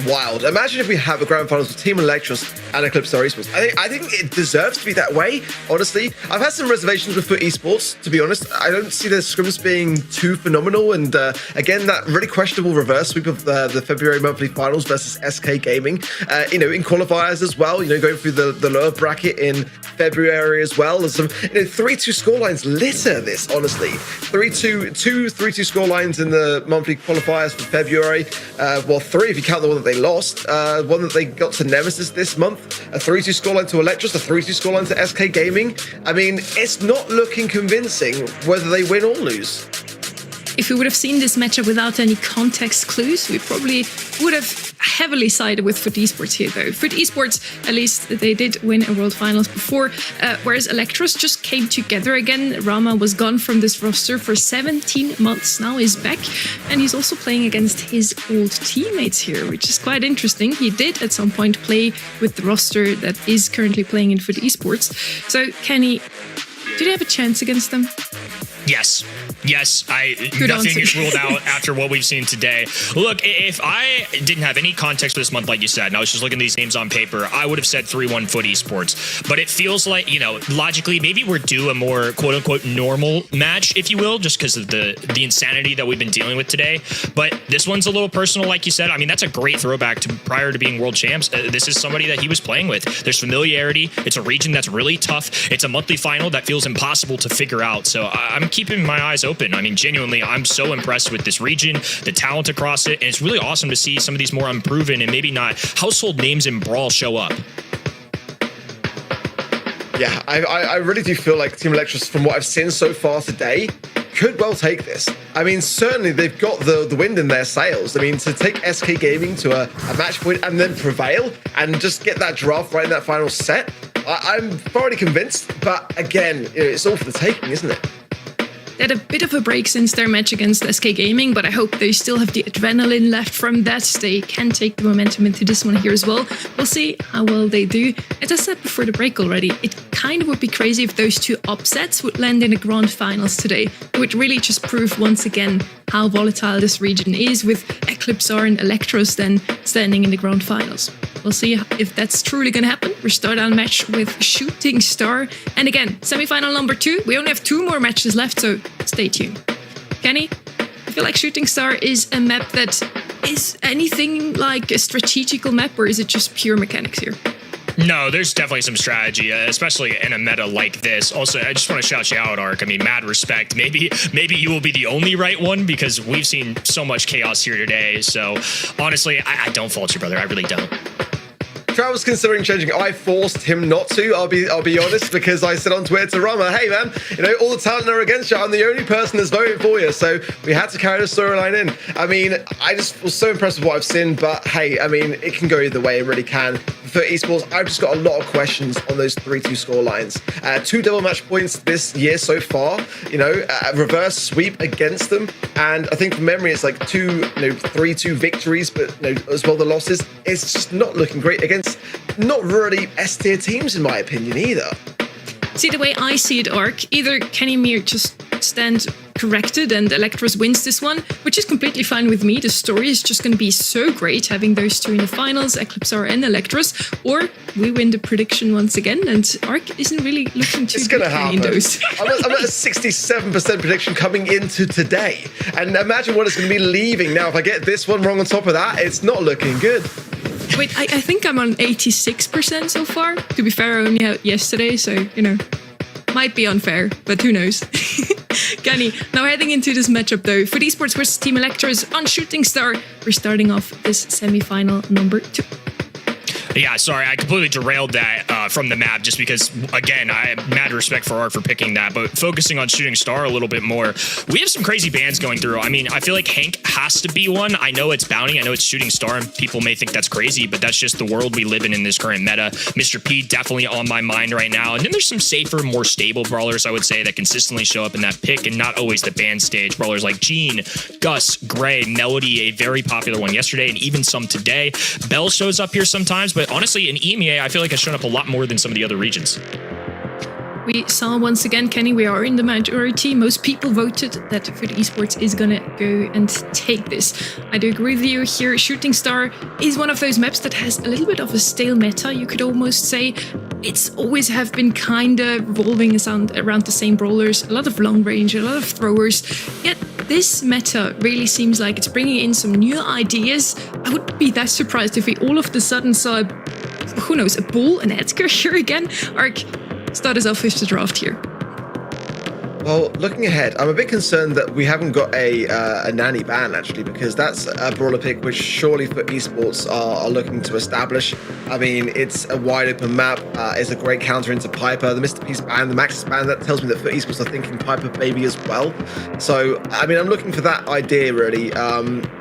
wild. Imagine if we have a grand finals with Team Electros and Eclipse Star Esports. I think it deserves to be that way, honestly. I've had some reservations with Foot Esports, to be honest. I don't see their scrims being too phenomenal. And again, that really questionable reverse sweep of the February monthly finals versus SK Gaming, in qualifiers as well, going through the lower bracket in February as well. There's some 3-2 scorelines litter this, honestly. 3-2 scorelines in the monthly qualifiers for February. Well, 3 if you count the one that they lost. One that they got to Nemesis this month. A 3-2 scoreline to Electros, a 3-2 scoreline to SK Gaming. I mean, it's not looking convincing whether they win or lose. If we would have seen this matchup without any context clues, we probably would have heavily sided with Foot Esports here, though. Foot Esports, at least they did win a World Finals before, whereas Electros just came together again. Rama was gone from this roster for 17 months, now he's back, and he's also playing against his old teammates here, which is quite interesting. He did at some point play with the roster that is currently playing in Foot Esports. So, Kenny, do they have a chance against them? Yes. Good Nothing answer. is ruled out after what we've seen today. Look, if I didn't have any context for this month, like you said, and I was just looking at these names on paper, I would have said 3-1 Foot Esports. But it feels like, logically, maybe we're due a more quote-unquote normal match, if you will, just because of the insanity that we've been dealing with today. But this one's a little personal, like you said. I mean, that's a great throwback to prior to being world champs. This is somebody that he was playing with. There's familiarity. It's a region that's really tough. It's a monthly final that feels impossible to figure out. So I'm keeping my eyes open. I mean, genuinely, I'm so impressed with this region, the talent across it, and it's really awesome to see some of these more unproven and maybe not household names in Brawl show up. Yeah, I really do feel like Team Electros, from what I've seen so far today, could well take this. I mean, certainly they've got the wind in their sails. I mean, to take SK Gaming to a match point and then prevail and just get that draft right in that final set, I'm thoroughly convinced. But again, it's all for the taking, isn't it? They had a bit of a break since their match against SK Gaming, but I hope they still have the adrenaline left from that. They can take the momentum into this one here as well. We'll see how well they do. As I said before the break already, it kind of would be crazy if those two upsets would land in the grand finals today. It would really just prove once again how volatile this region is, with Eclipse and Electros then standing in the grand finals. We'll see if that's truly going to happen. We start our match with Shooting Star. And again, semi-final number 2. We only have 2 more matches left, so stay tuned. Kenny, I feel like Shooting Star is a map that is anything like a strategical map, or is it just pure mechanics here? No, there's definitely some strategy, especially in a meta like this. Also, I just want to shout you out, Ark. I mean, mad respect. Maybe you will be the only right one, because we've seen so much chaos here today. So honestly, I don't fault you, brother. I really don't. Trout was considering changing. I forced him not to. I'll be honest, because I said on Twitter to Rama, "Hey man, all the talent are against you. I'm the only person that's voting for you." So we had to carry the storyline in. I mean, I just was so impressed with what I've seen. But hey, I mean, it can go either way. It really can. For esports, I've just got a lot of questions on those 3-2 score lines. 2 double match points this year so far. Reverse sweep against them, and I think from memory it's like 3-2 victories, but as well the losses. It's just not looking great against not really S-tier teams, in my opinion, either. See, the way I see it, Ark, either Kenny Mir just stands corrected and Electros wins this one, which is completely fine with me. The story is just going to be so great having those 2 in the finals, Eclipse and Electros, or we win the prediction once again, and Ark isn't really looking too good in those. I'm at a 67% prediction coming into today, and imagine what it's going to be leaving now. If I get this one wrong on top of that, it's not looking good. Wait, I think I'm on 86% so far. To be fair, I only had yesterday, so, might be unfair, but who knows. Kenny, now heading into this matchup though, for esports versus Team Electros on Shooting Star, we're starting off this semi-final number 2. Yeah, sorry, I completely derailed that from the map just because, again, I have mad respect for Ark for picking that, but focusing on Shooting Star a little bit more, we have some crazy bans going through. I mean, I feel like Hank has to be one. I know it's Bounty, I know it's Shooting Star, and people may think that's crazy, but that's just the world we live in this current meta. Mr. P definitely on my mind right now, and then there's some safer, more stable brawlers, I would say, that consistently show up in that pick and not always the ban stage. Brawlers like Gene, Gus, Gray, Melody, a very popular one yesterday, and even some today. Bell shows up here sometimes, but honestly, in EMEA, I feel like has shown up a lot more than some of the other regions. we saw once again, Kenny, we are in the majority. Most people voted that Foot Esports is gonna go and take this. I do agree with you here. Shooting Star is one of those maps that has a little bit of a stale meta. You could almost say it's always have been kind of revolving around the same brawlers, a lot of long range, a lot of throwers. Yet this meta really seems like it's bringing in some new ideas. I wouldn't be that surprised if we all of a sudden saw, who knows, a Bull, an Edgar here again. Ark, start us off with the draft here. Well, looking ahead, I'm a bit concerned that we haven't got a Nanny ban, actually, because that's a brawler pick which surely Foot Esports are looking to establish. I mean, it's a wide open map. It's a great counter into Piper. The Mr. Peace ban, the Maxis ban, that tells me that Foot Esports are thinking Piper maybe as well. So, I mean, I'm looking for that idea, really.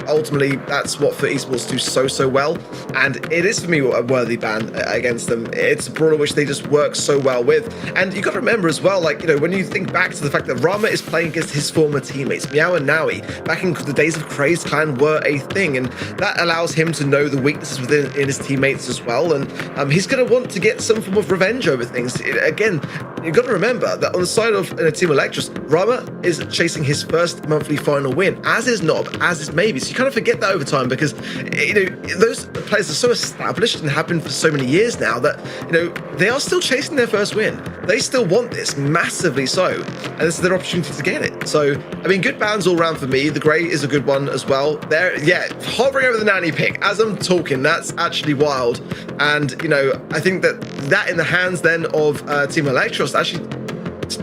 Ultimately, that's what Foot Esports do so well. And it is, for me, a worthy ban against them. It's a brawler which they just work so well with. And you've got to remember as well, like, you know, when you think back to the fact that Rama is playing against his former teammates, Meow and Naui, back in the days of Crazed Clan were a thing, and that allows him to know the weaknesses within his teammates as well, and he's going to want to get some form of revenge over things. Again, you've got to remember that on the side of Team Electros, Rama is chasing his first monthly final win, as is Nob, as is Maybe, so you kind of forget that over time because, you know, those players are so established and have been for so many years now that, you know, they are still chasing their first win. They still want this, massively so, and this is their opportunity to get it. So, I mean, good bans all around for me. The Grey is a good one as well. There, yeah, hovering over the Nanny pick as I'm talking, that's actually wild. And, you know, I think that in the hands then of Team Electros actually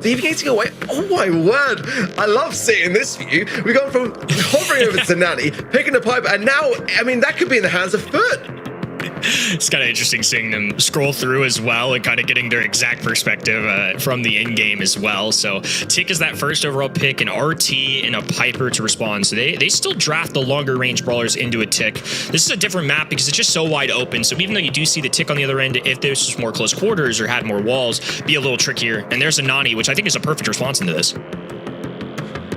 deviating away. Oh my word, I love seeing this view. We've gone from hovering over to Nanny, picking a pipe, and now, I mean, that could be in the hands of Foot. It's kind of interesting seeing them scroll through as well and kind of getting their exact perspective from the in-game as well. So Tick is that first overall pick, an RT and a Piper to respond. So they still draft the longer range brawlers into a Tick. This is a different map because it's just so wide open. So even though you do see the Tick on the other end, if this was more close quarters or had more walls, be a little trickier. And there's a Nani, which I think is a perfect response into this.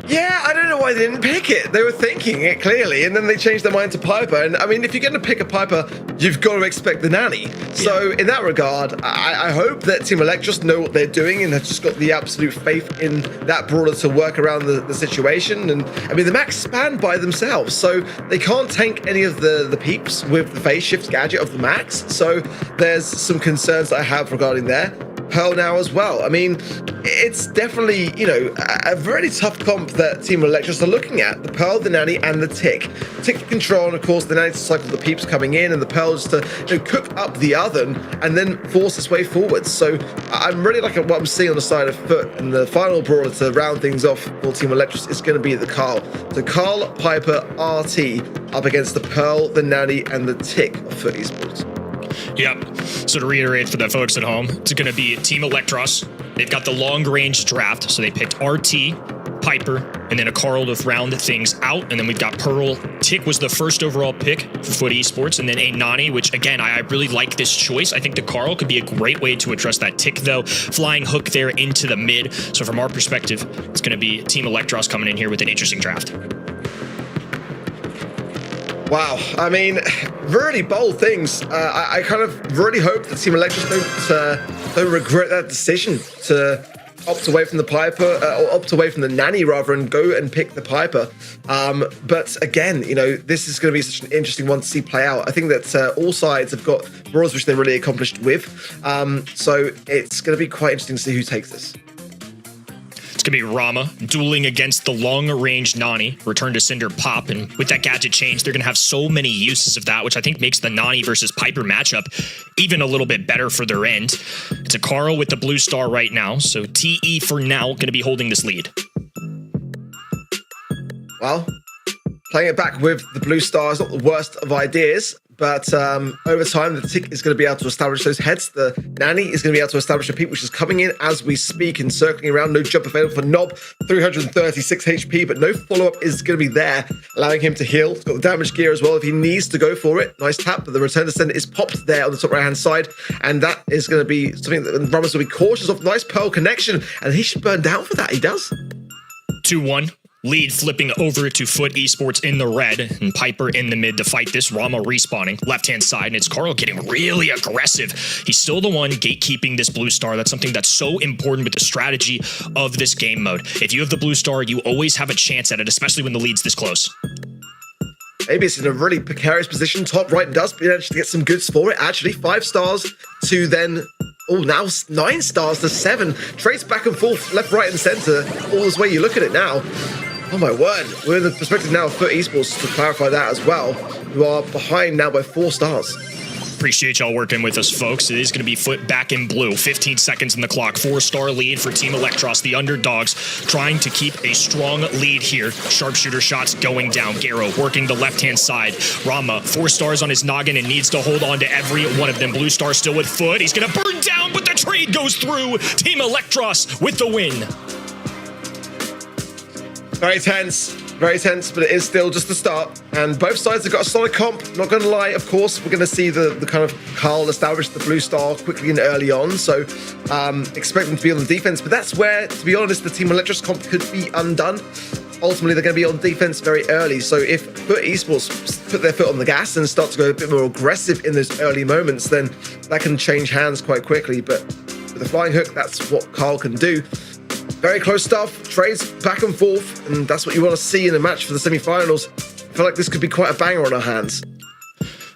Yeah, I don't know why they didn't pick it. They were thinking it clearly, and then they changed their mind to Piper. And I mean, if you're going to pick a Piper, you've got to expect the Nanny. So in that regard, I hope that Team Electros know what they're doing and have just got the absolute faith in that brawler to work around the situation. And I mean, the Max span by themselves, so they can't tank any of the peeps with the phase shift gadget of the Max. So there's some concerns that I have regarding there. Pearl now as well. I mean, it's definitely, you know, a very tough comp that Team Electros are looking at. The Pearl, the Nanny, and the Tick. Tick for control, and of course the Nanny to cycle the peeps coming in, and the Pearl just to, you know, cook up the oven and then force its way forward. So I'm really liking what I'm seeing on the side of Foot, and the final brawler to round things off for Team Electros is going to be the Carl. So Carl, Piper, RT up against the Pearl, the Nanny, and the Tick of Foot Esports. Yep. So to reiterate for the folks at home, it's going to be Team Electros. They've got the long-range draft, so they picked RT, Piper, and then a Carl to round things out. And then we've got Pearl. Tick was the first overall pick for Foot Esports, and then a Nani, which, again, I really like this choice. I think the Carl could be a great way to address that Tick, though. Flying hook there into the mid. So from our perspective, it's going to be Team Electros coming in here with an interesting draft. Wow, I mean, really bold things. I kind of really hope that Team Electros don't regret that decision to opt away from the Piper, or opt away from the Nanny rather, and go and pick the Piper. But again, you know, this is going to be such an interesting one to see play out. I think that all sides have got brawlers which they're really accomplished with. So it's going to be quite interesting to see who takes this. It's going to be Rama dueling against the long-range Nani, return to Cinder Pop, and with that gadget change, they're going to have so many uses of that, which I think makes the Nani versus Piper matchup even a little bit better for their end. It's a Carl with the blue star right now, so TE for now going to be holding this lead. Well, playing it back with the blue star is not the worst of ideas. But over time, the Tick is going to be able to establish those heads. The Nanny is going to be able to establish a peep, which is coming in as we speak and circling around. No jump available for Nob, 336 HP, but no follow-up is going to be there, allowing him to heal. He's got the damage gear as well if he needs to go for it. Nice tap, but the return to sender is popped there on the top right-hand side, and that is going to be something that Ramos will be cautious of. Nice Pearl connection, and he should burn down for that. He does. 2-1. Lead flipping over to Foot Esports in the red, and Piper in the mid to fight this. Rama respawning left-hand side, and it's Carl getting really aggressive. He's still the one gatekeeping this blue star. That's something that's so important with the strategy of this game mode. If you have the blue star, you always have a chance at it, especially when the lead's this close. Maybe it's in a really precarious position. Top right does manage to get some goods for it. Actually, 5 stars to then... Oh, now 9 stars to 7. Trades back and forth, left, right, and center. All this way you look at it now. Oh my word. We're in the perspective now of Foot Esports to clarify that as well, who are behind now by 4 stars. Appreciate y'all working with us, folks. It is going to be Foot back in blue. 15 seconds in the clock. 4-star lead for Team Electros. The underdogs trying to keep a strong lead here. Sharpshooter shots going down. Garo working the left-hand side. Rama, 4 stars on his noggin and needs to hold on to every one of them. Blue star still with Foot. He's going to burn down, but the trade goes through. Team Electros with the win. Very tense, but it is still just the start. And both sides have got a solid comp. Not going to lie, of course, we're going to see the kind of Carl establish the blue star quickly and early on. So expect them to be on the defense. But that's where, to be honest, the Team Electros comp could be undone. Ultimately, they're going to be on defense very early. So if Foot Esports put their foot on the gas and start to go a bit more aggressive in those early moments, then that can change hands quite quickly. But with a flying hook, that's what Carl can do. Very close stuff, trades back and forth, and that's what you want to see in a match for the semi-finals. I feel like this could be quite a banger on our hands.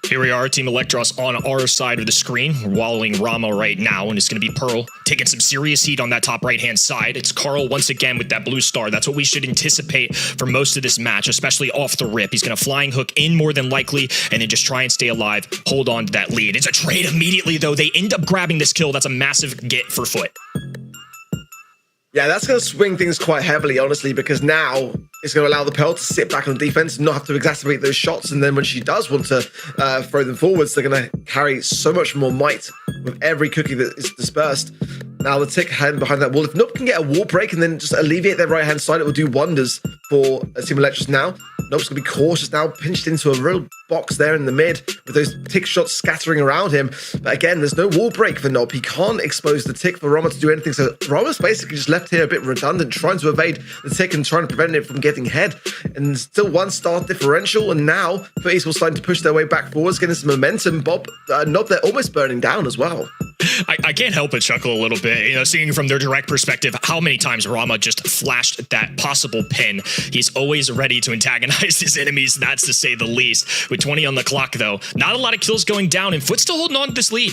Here we are, Team Electros on our side of the screen. We're wallowing Rama right now, and it's going to be Pearl taking some serious heat on that top right-hand side. It's Carl once again with that blue star. That's what we should anticipate for most of this match, especially off the rip. He's going to flying hook in more than likely, and then just try and stay alive, hold on to that lead. It's a trade immediately, though. They end up grabbing this kill. That's a massive get for Foot. Yeah, that's going to swing things quite heavily, honestly, because now it's going to allow the Pearl to sit back on defense and not have to exacerbate those shots. And then when she does want to throw them forwards, they're going to carry so much more might with every cookie that is dispersed. Now the tick hand behind that wall. If Nob can get a wall break and then just alleviate their right-hand side, it will do wonders for Team Electros now. Nob's going to be cautious now, pinched into a real box there in the mid with those tick shots scattering around him. But again, there's no wall break for Nob. He can't expose the tick for Rama to do anything. So Rama's basically just left here a bit redundant, trying to evade the tick and trying to prevent it from getting head. And still 1-star differential. And now Foot Esports starting to push their way back forwards, getting some momentum. Nob, they're almost burning down as well. I can't help but chuckle a little bit, you know, seeing from their direct perspective how many times Rama just flashed that possible pin. He's always ready to antagonize his enemies, that's to say the least. With 20 on the clock, though, not a lot of kills going down, and Foot still holding on to this lead.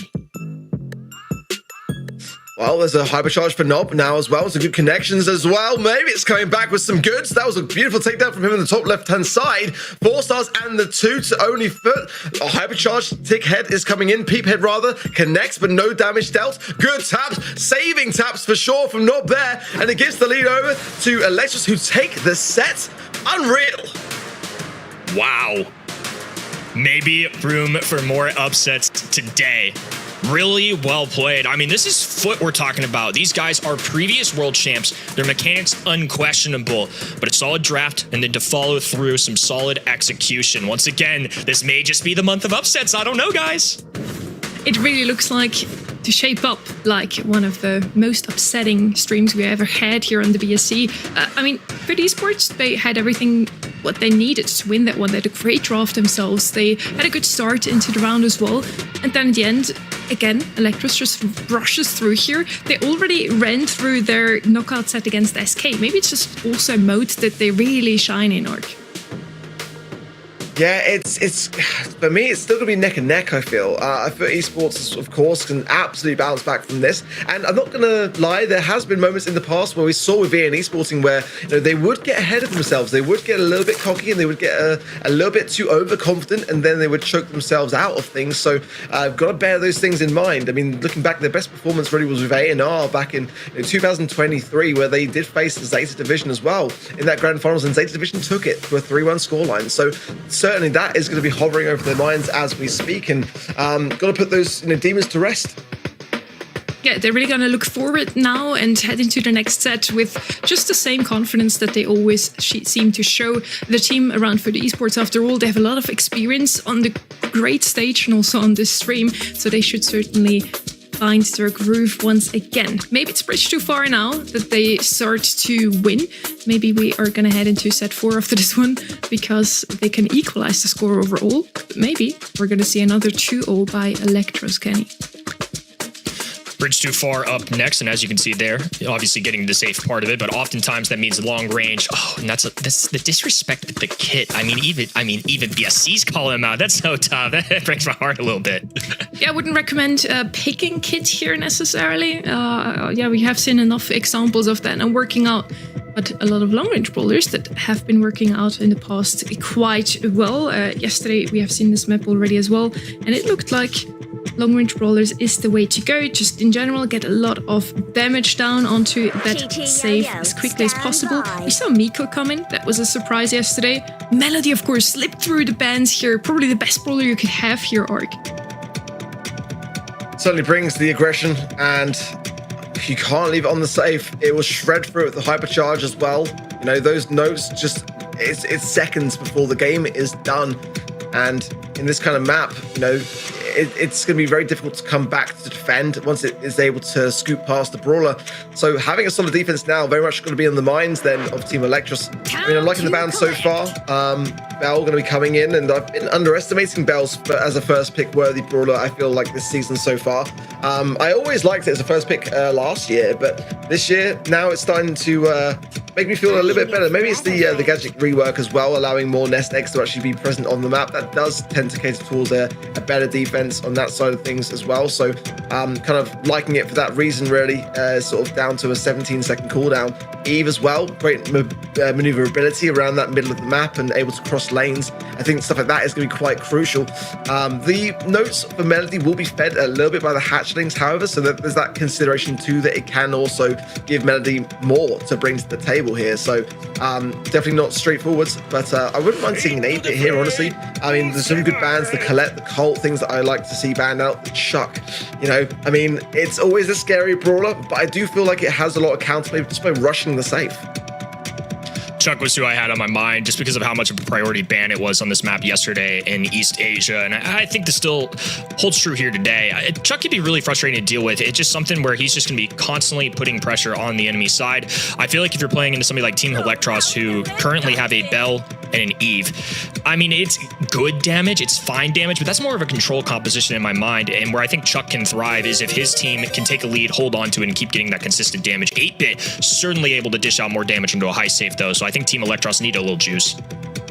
Well, there's a hypercharge for Nob now as well. Some good connections as well. Maybe it's coming back with some goods. That was a beautiful takedown from him on the top left-hand side. 4 stars and the 2 to only Foot. A hypercharge tick head is coming in. Peep head rather. Connects, but no damage dealt. Good taps. Saving taps for sure from Nob there. And it gives the lead over to Electros, who take the set. Unreal. Wow. Maybe room for more upsets today. Really well played. I mean, this is Foot we're talking about. These guys are previous world champs. Their mechanics unquestionable, but a solid draft and then to follow through some solid execution. Once again, this may just be the month of upsets. I don't know, guys. It really looks like to shape up like one of the most upsetting streams we ever had here on the BSC. I mean, for the esports, they had everything what they needed to win that one. They had a great draft themselves. They had a good start into the round as well. And then at the end, again, Electros just rushes through here. They already ran through their knockout set against SK. Maybe it's just also a mode that they really shine in, Ark. Yeah, it's for me, it's still going to be neck and neck, I feel. I feel esports, of course, can absolutely bounce back from this. And I'm not going to lie, there has been moments in the past where we saw with EMEA esporting where, you know, they would get ahead of themselves. They would get a little bit cocky and they would get a little bit too overconfident, and then they would choke themselves out of things. So I've got to bear those things in mind. I mean, looking back, their best performance really was with A&R back in 2023, where they did face the Zeta Division as well in that grand finals, and Zeta Division took it to a 3-1 scoreline. So certainly that is going to be hovering over their minds as we speak, and got to put those demons to rest. Yeah, they're really going to look forward now and head into the next set with just the same confidence that they always seem to show. The team around for the esports, after all, they have a lot of experience on the great stage and also on this stream, so they should certainly find their groove once again. Maybe it's bridged too far now that they start to win. Maybe we are going to head into set 4 after this one because they can equalize the score overall. But maybe we're going to see another 2-0 by Electros, Kenny. Bridge too far up next, and as you can see there, obviously getting the safe part of it, but oftentimes that means long range. Oh, and that's the disrespect with the kit. I mean, even BSC's calling him out. That's so tough. That breaks my heart a little bit. Yeah, I wouldn't recommend picking kit here necessarily. Yeah, we have seen enough examples of that and working out. But a lot of long-range brawlers that have been working out in the past quite well. Yesterday, we have seen this map already as well, and it looked like long-range brawlers is the way to go. Just in general, get a lot of damage down onto that save as quickly as possible. We saw Miko coming. That was a surprise yesterday. Melody, of course, slipped through the bans here. Probably the best brawler you could have here, Ark. Certainly brings the aggression, and you can't leave it on the safe. It will shred through with the hypercharge as well. You know, those notes just, it's seconds before the game is done. And in this kind of map, you know, it's going to be very difficult to come back to defend once it is able to scoop past the brawler. So having a solid defense now very much going to be in the minds then of Team Electros. I mean, I'm liking the ban so far. Bell going to be coming in, and I've been underestimating Bell's as a first pick worthy brawler, I feel like, this season so far. I always liked it as a first pick last year, but this year now it's starting to make me feel a little bit better. Maybe it's the gadget rework as well, allowing more nest eggs to actually be present on the map. That does tend to cater towards a better defense on that side of things as well. So kind of liking it for that reason, really. Sort of down to a 17-second cooldown. Eve as well, great maneuverability around that middle of the map and able to cross lanes. I think stuff like that is going to be quite crucial. The notes for Melody will be fed a little bit by the hatchlings, however, so that there's that consideration too, that it can also give Melody more to bring to the table here. So definitely not straightforward, but I wouldn't mind seeing an 8-bit here, honestly. I mean, there's some good bans, the Colette, the Colt, things that I like to see banned out. The Chuck, you know, I mean, it's always a scary brawler, but I do feel like it has a lot of counter maybe just by rushing the safe. Chuck was who I had on my mind just because of how much of a priority ban it was on this map yesterday in East Asia, and I think this still holds true here today. Chuck can be really frustrating to deal with. It's just something where he's just going to be constantly putting pressure on the enemy side. I feel like if you're playing into somebody like Team Electros, who currently have a Bell and an Eve, I mean, it's good damage, it's fine damage, but that's more of a control composition in my mind, and where I think Chuck can thrive is if his team can take a lead, hold on to it, and keep getting that consistent damage. 8-bit, certainly able to dish out more damage into a high safe, though, so I think Team Electros need a little juice.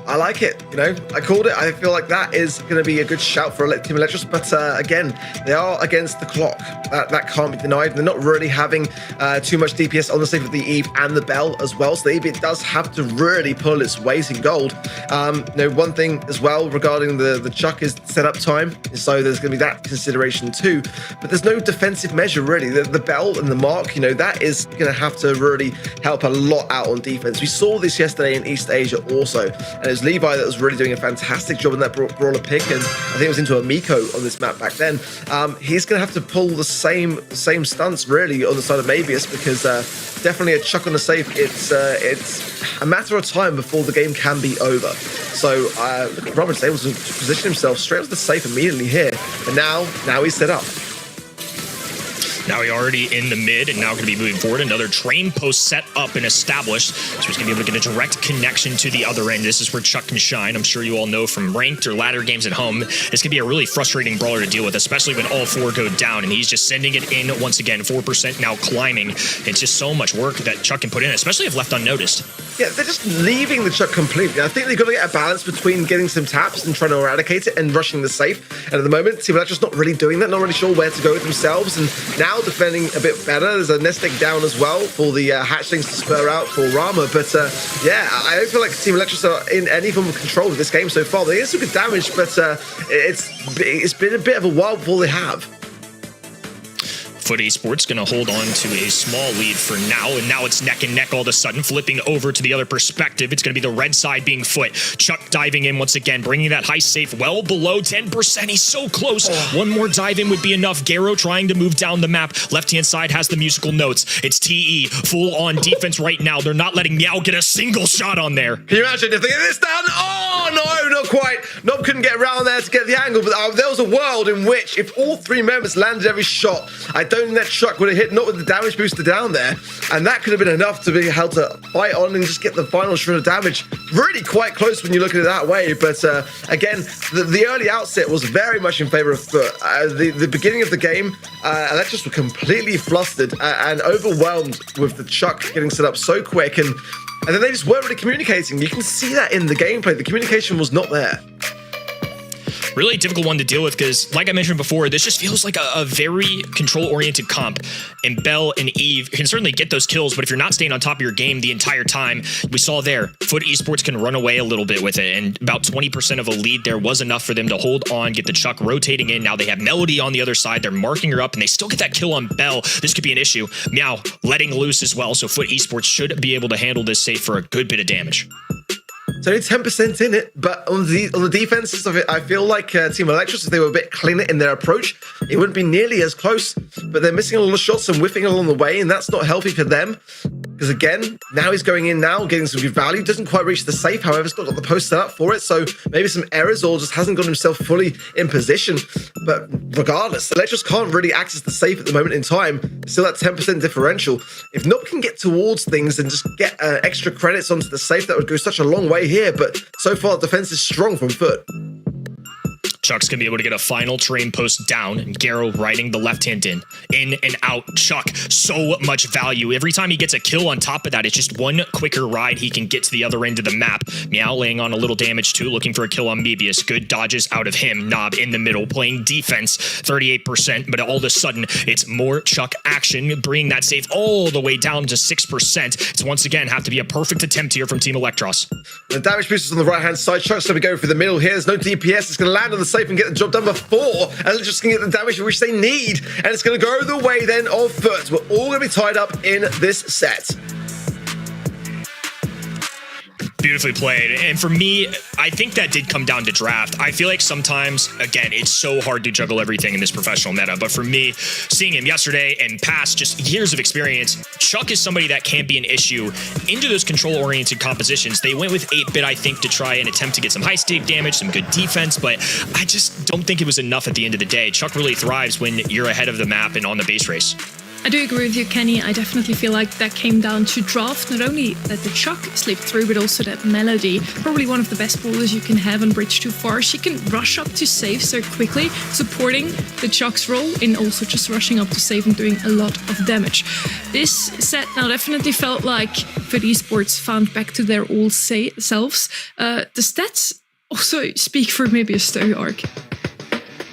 I like it, you know, I called it. I feel like that is going to be a good shout for Team Electros, but again, they are against the clock. That can't be denied. They're not really having too much DPS on the save of the Eve and the Bell as well, so the Eve does have to really pull its weight in gold. You know, one thing as well regarding the Chuck is setup time, so there's going to be that consideration too, but there's no defensive measure really. The Bell and the Mark, you know, that is going to have to really help a lot out on defense. We saw this yesterday in East Asia also, and it was Levi that was really doing a fantastic job in that brawler pick, and I think it was into a Miko on this map back then. He's going to have to pull the same stunts really on the side of Mabius, because definitely a Chuck on the safe. It's a matter of time before the game can be over. So look at Roberts able to position himself straight to the safe immediately here, and now he's set up. Now we're already in the mid, and now going to be moving forward. Another train post set up and established, so he's going to be able to get a direct connection to the other end. This is where Chuck can shine. I'm sure you all know from ranked or ladder games at home, it's going to be a really frustrating brawler to deal with, especially when all four go down, and he's just sending it in once again. 4% now climbing. It's just so much work that Chuck can put in, especially if left unnoticed. Yeah, they're just leaving the Chuck completely. I think they've got to get a balance between getting some taps and trying to eradicate it and rushing the safe. And at the moment, Team Electros not really doing that, not really sure where to go with themselves, and now defending a bit better. There's a nest egg down as well for the hatchlings to spur out for Rama, but yeah, I don't feel like Team Electros are in any form of control of this game so far. They get some good damage, but it's been a bit of a while before they have. Foot Esports going to hold on to a small lead for now, and now it's neck and neck all of a sudden, flipping over to the other perspective. It's going to be the red side being Foot. Chuck diving in once again, bringing that high safe well below 10%. He's so close. One more dive in would be enough. Garo trying to move down the map. Left-hand side has the musical notes. It's TE, full on defense right now. They're not letting Meow get a single shot on there. Can you imagine if they get this done? Oh, no, not quite. Nob couldn't get around there to get the angle, but there was a world in which if all three members landed every shot, I don't think that Chuck would have hit, not with the damage booster down there, and that could have been enough to be able to fight on and just get the final shred of damage. Really quite close when you look at it that way, but again, the early outset was very much in favor of Foot. The beginning of the game, Electros were completely flustered and overwhelmed with the Chuck getting set up so quick, and then they just weren't really communicating. You can see that in the gameplay. The communication was not there. Really difficult one to deal with because, like I mentioned before, this just feels like a very control-oriented comp. And Bell and Eve can certainly get those kills, but if you're not staying on top of your game the entire time, we saw there, Foot Esports can run away a little bit with it. And about 20% of a lead there was enough for them to hold on, get the Chuck rotating in. Now they have Melody on the other side. They're marking her up, and they still get that kill on Bell. This could be an issue. Meow letting loose as well, so Foot Esports should be able to handle this safe for a good bit of damage. It's only 10% in it, but on the defenses of it, I feel like Team Electros, if they were a bit cleaner in their approach, it wouldn't be nearly as close. But they're missing a lot of shots and whiffing along the way, and that's not healthy for them. Because again, now he's going in now, getting some good value. Doesn't quite reach the safe, however, still got the post set up for it. So maybe some errors or just hasn't got himself fully in position. But regardless, Electros can't really access the safe at the moment in time. Still that 10% differential. If Nob can get towards things and just get extra credits onto the safe, that would go such a long way here. But so far, defense is strong from Foot. Chuck's going to be able to get a final terrain post down, and Garo riding the left hand in and out. Chuck, so much value. Every time he gets a kill on top of that, it's just one quicker ride he can get to the other end of the map. Meow laying on a little damage too, looking for a kill on Mebius. Good dodges out of him. Nob in the middle, playing defense, 38%, but all of a sudden, it's more Chuck action, bringing that save all the way down to 6%. It's once again have to be a perfect attempt here from Team Electros. The damage boost is on the right-hand side. Chuck's going to go for the middle here. There's no DPS. It's going to land on the safe and get the job done before, and just going to get the damage which they need, and it's going to go the way then of Foot. We're all going to be tied up in this set. Beautifully played. And for me, I think that did come down to draft. I feel like sometimes, again, it's so hard to juggle everything in this professional meta. But for me, seeing him yesterday and past just years of experience, Chuck is somebody that can be an issue into those control-oriented compositions. They went with 8-bit, I think, to try and attempt to get some high-stake damage, some good defense, but I just don't think it was enough at the end of the day. Chuck really thrives when you're ahead of the map and on the base race. I do agree with you, Kenny. I definitely feel like that came down to draft. Not only that the Chuck slipped through, but also that Melody, probably one of the best bowlers you can have on Bridge Too Far. She can rush up to save so quickly, supporting the Chuck's role in also just rushing up to save and doing a lot of damage. This set now definitely felt like Foot Esports found back to their old selves. The stats also speak for maybe a story arc.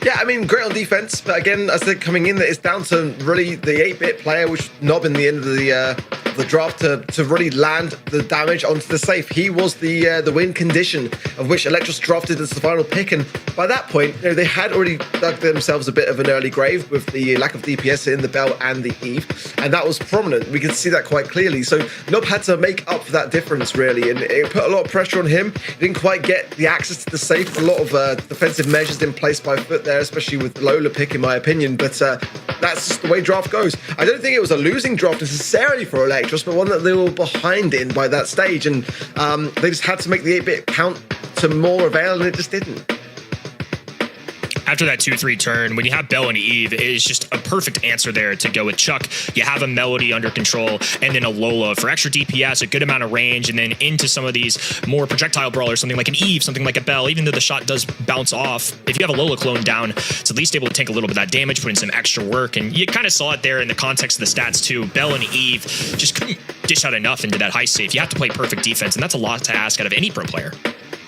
Yeah, I mean, great on defense, but again, as they're coming in, it's down to really the 8-bit player, which Nob in the end of the draft to really land the damage onto the safe. He was the win condition of which Electros drafted as the final pick, and by that point, you know, they had already dug themselves a bit of an early grave with the lack of DPS in the Bell and the Eve, and that was prominent. We could see that quite clearly. So Nob had to make up for that difference, really, and it put a lot of pressure on him. He didn't quite get the access to the safe. A lot of defensive measures in place by Foot there, especially with Lola pick, in my opinion, but that's just the way draft goes. I don't think it was a losing draft necessarily for Electros, but one that they were behind in by that stage, and they just had to make the 8-bit count to more avail, and it just didn't. After that 2-3 turn, when you have Bell and Eve, it is just a perfect answer there to go with Chuck. You have a Melody under control, and then a Lola for extra DPS, a good amount of range, and then into some of these more projectile brawlers, something like an Eve, something like a Bell. Even though the shot does bounce off, if you have a Lola clone down, it's at least able to take a little bit of that damage, put in some extra work, and you kind of saw it there in the context of the stats too. Bell and Eve just couldn't dish out enough into that high safe. You have to play perfect defense, and that's a lot to ask out of any pro player.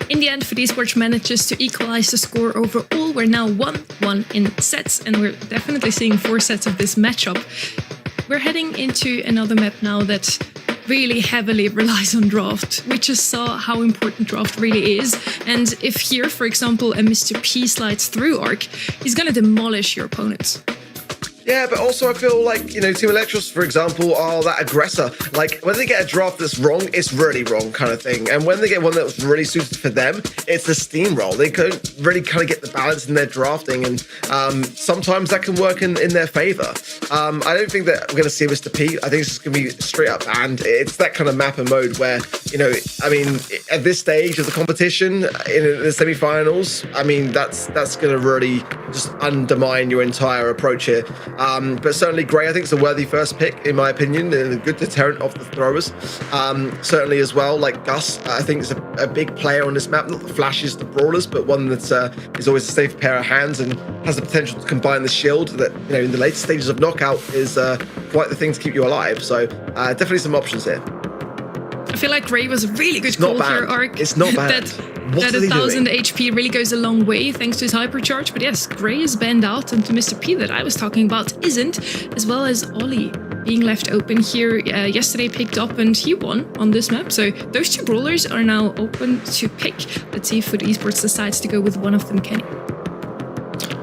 In the end, Foot Esports manages to equalize the score overall. We're now 1-1 in sets, and we're definitely seeing 4 sets of this matchup. We're heading into another map now that really heavily relies on draft. We just saw how important draft really is, and if here, for example, a Mr. P slides through arc, he's gonna demolish your opponents. Yeah, but also I feel like, Team Electros, for example, are that aggressor. Like, when they get a draft that's wrong, it's really wrong kind of thing. And when they get one that's really suited for them, it's a steamroll. They can really kind of get the balance in their drafting, and sometimes that can work in their favor. I don't think that we're going to see Mr. P. I think it's just going to be straight up banned. It's that kind of map and mode where, at this stage of the competition, in the semi-finals, that's going to really just undermine your entire approach here. But certainly Gray, I think, is a worthy first pick, in my opinion, and a good deterrent of the throwers. Certainly as well, like Gus, I think is a big player on this map, not the flashes, the brawlers, but one that is always a safe pair of hands and has the potential to combine the shield that, in the later stages of knockout is quite the thing to keep you alive. So definitely some options here. I feel like Gray was a really good call here, Ark. It's not bad. That 1,000 HP really goes a long way thanks to his hypercharge. But yes, Gray is banned out, and to Mr. P that I was talking about isn't, as well as Ollie being left open here. Yesterday picked up and he won on this map. So those two brawlers are now open to pick. Let's see if Foot Esports decides to go with one of them, Kenny.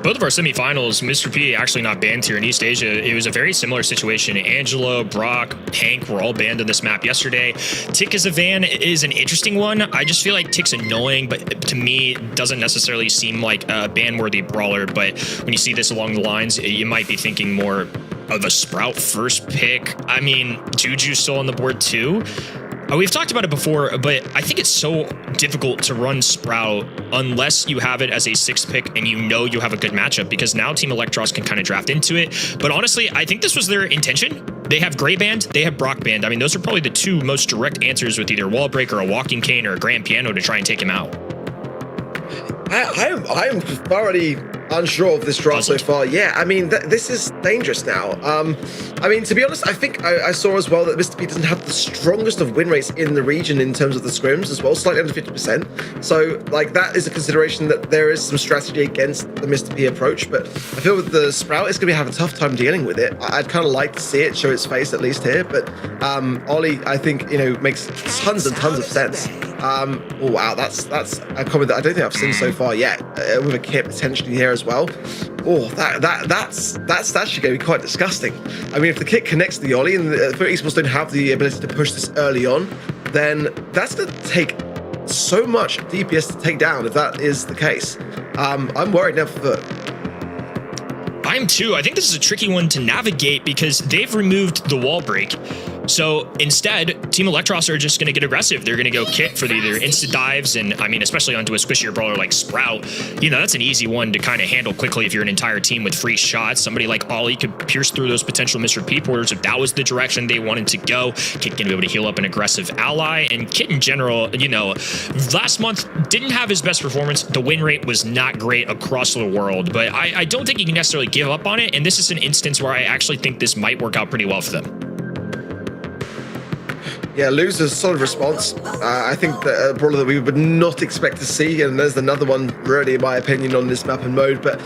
Both of our semifinals, Mr. P actually not banned here in East Asia. It was a very similar situation. Angelo, Brock, Hank were all banned on this map yesterday. Tick as a van is an interesting one. I just feel like Tick's annoying, but to me, doesn't necessarily seem like a ban-worthy brawler. But when you see this along the lines, you might be thinking more of a Sprout first pick. I mean, Juju's still on the board too. We've talked about it before, but I think it's so difficult to run Sprout unless you have it as a 6th pick and you have a good matchup, because now Team Electros can kind of draft into it. But honestly, I think this was their intention. They have Gray banned, they have Brock banned. I mean, those are probably the two most direct answers with either Wall Break or a Walking Cane or a Grand Piano to try and take him out. I am thoroughly unsure of this draft so far. Yeah, I mean, this is dangerous now. To be honest, I think I saw as well that Mr. P doesn't have the strongest of win rates in the region in terms of the scrims as well, slightly under 50%. So, that is a consideration that there is some strategy against the Mr. P approach. But I feel with the Sprout, it's going to have a tough time dealing with it. I'd kind of like to see it show its face at least here. But Ollie, I think, makes tons and tons of sense. Oh wow, that's a comment that I don't think I've seen so far yet, with a kit potentially here as well. Oh, that's actually going to be quite disgusting. I mean, if the kit connects to the Ollie and the Foot Esports don't have the ability to push this early on, then that's going to take so much DPS to take down if that is the case. I'm worried now for Foot. I am too. I think this is a tricky one to navigate because they've removed the wall break. So instead, Team Electros are just going to get aggressive. They're going to go kit for either insta dives, and I mean, especially onto a squishier brawler like Sprout, that's an easy one to kind of handle quickly if you're an entire team with free shots. Somebody like Ollie could pierce through those potential Mr. P porters if that was the direction they wanted to go. Kit going to be able to heal up an aggressive ally, and Kit in general, last month didn't have his best performance. The win rate was not great across the world, but I don't think you can necessarily give up on it, and this is an instance where I actually think this might work out pretty well for them. Yeah, Lou's a solid response. I think that a brawler that we would not expect to see, and there's another one really, in my opinion, on this map and mode. But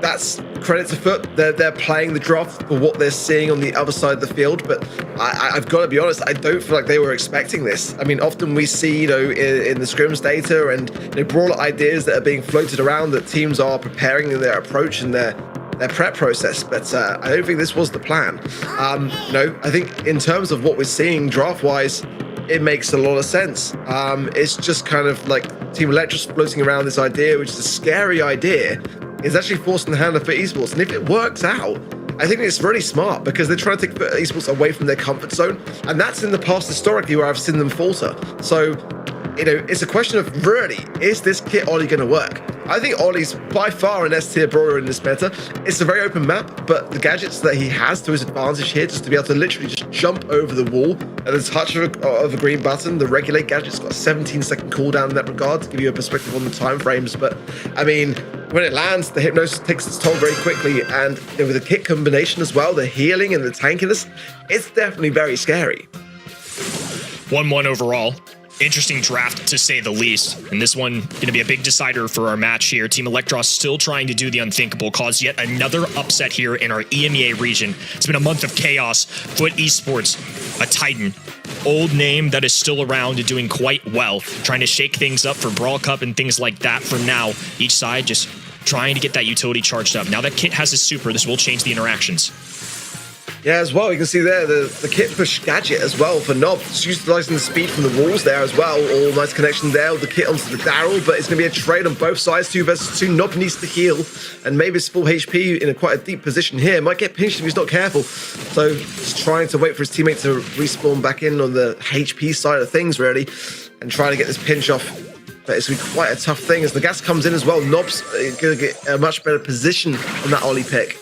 that's credit to Foot. They're playing the draft for what they're seeing on the other side of the field. But I've got to be honest, I don't feel like they were expecting this. I mean, often we see in the scrims data and brawler ideas that are being floated around that teams are preparing in their approach and their prep process, but I don't think this was the plan. I think in terms of what we're seeing draft-wise, it makes a lot of sense. It's just kind of like Team Electros floating around this idea, which is a scary idea, is actually forcing the hand of Foot Esports. And if it works out, I think it's really smart because they're trying to take Foot Esports away from their comfort zone. And that's in the past historically where I've seen them falter. So, it's a question of really, is this kit Ollie going to work? I think Ollie's by far an S-tier brawler in this meta. It's a very open map, but the gadgets that he has to his advantage here, just to be able to literally just jump over the wall at a touch of a green button. The regulate gadget's got a 17-second cooldown in that regard to give you a perspective on the time frames. But I mean, when it lands, the hypnosis takes its toll very quickly, and with the kit combination as well, the healing and the tankiness, it's definitely very scary. 1-1 overall. Interesting draft, to say the least. And this one going to be a big decider for our match here. Team Electros still trying to do the unthinkable, cause yet another upset here in our EMEA region. It's been a month of chaos. Foot Esports, a titan, old name that is still around and doing quite well, trying to shake things up for Brawl Cup and things like that for now. Each side just trying to get that utility charged up. Now that Kit has his super, this will change the interactions. Yeah, as well, you can see there the Kit push gadget as well for Nob. Just utilizing the speed from the walls there as well. All nice connection there with the Kit onto the Daryl, but it's going to be a trade on both sides, 2 versus 2. Nob needs to heal, and maybe his full HP in quite a deep position here. Might get pinched if he's not careful. So just trying to wait for his teammate to respawn back in on the HP side of things, really, and trying to get this pinch off. But it's going to be quite a tough thing as the gas comes in as well. Nob's going to get a much better position on that Ollie pick.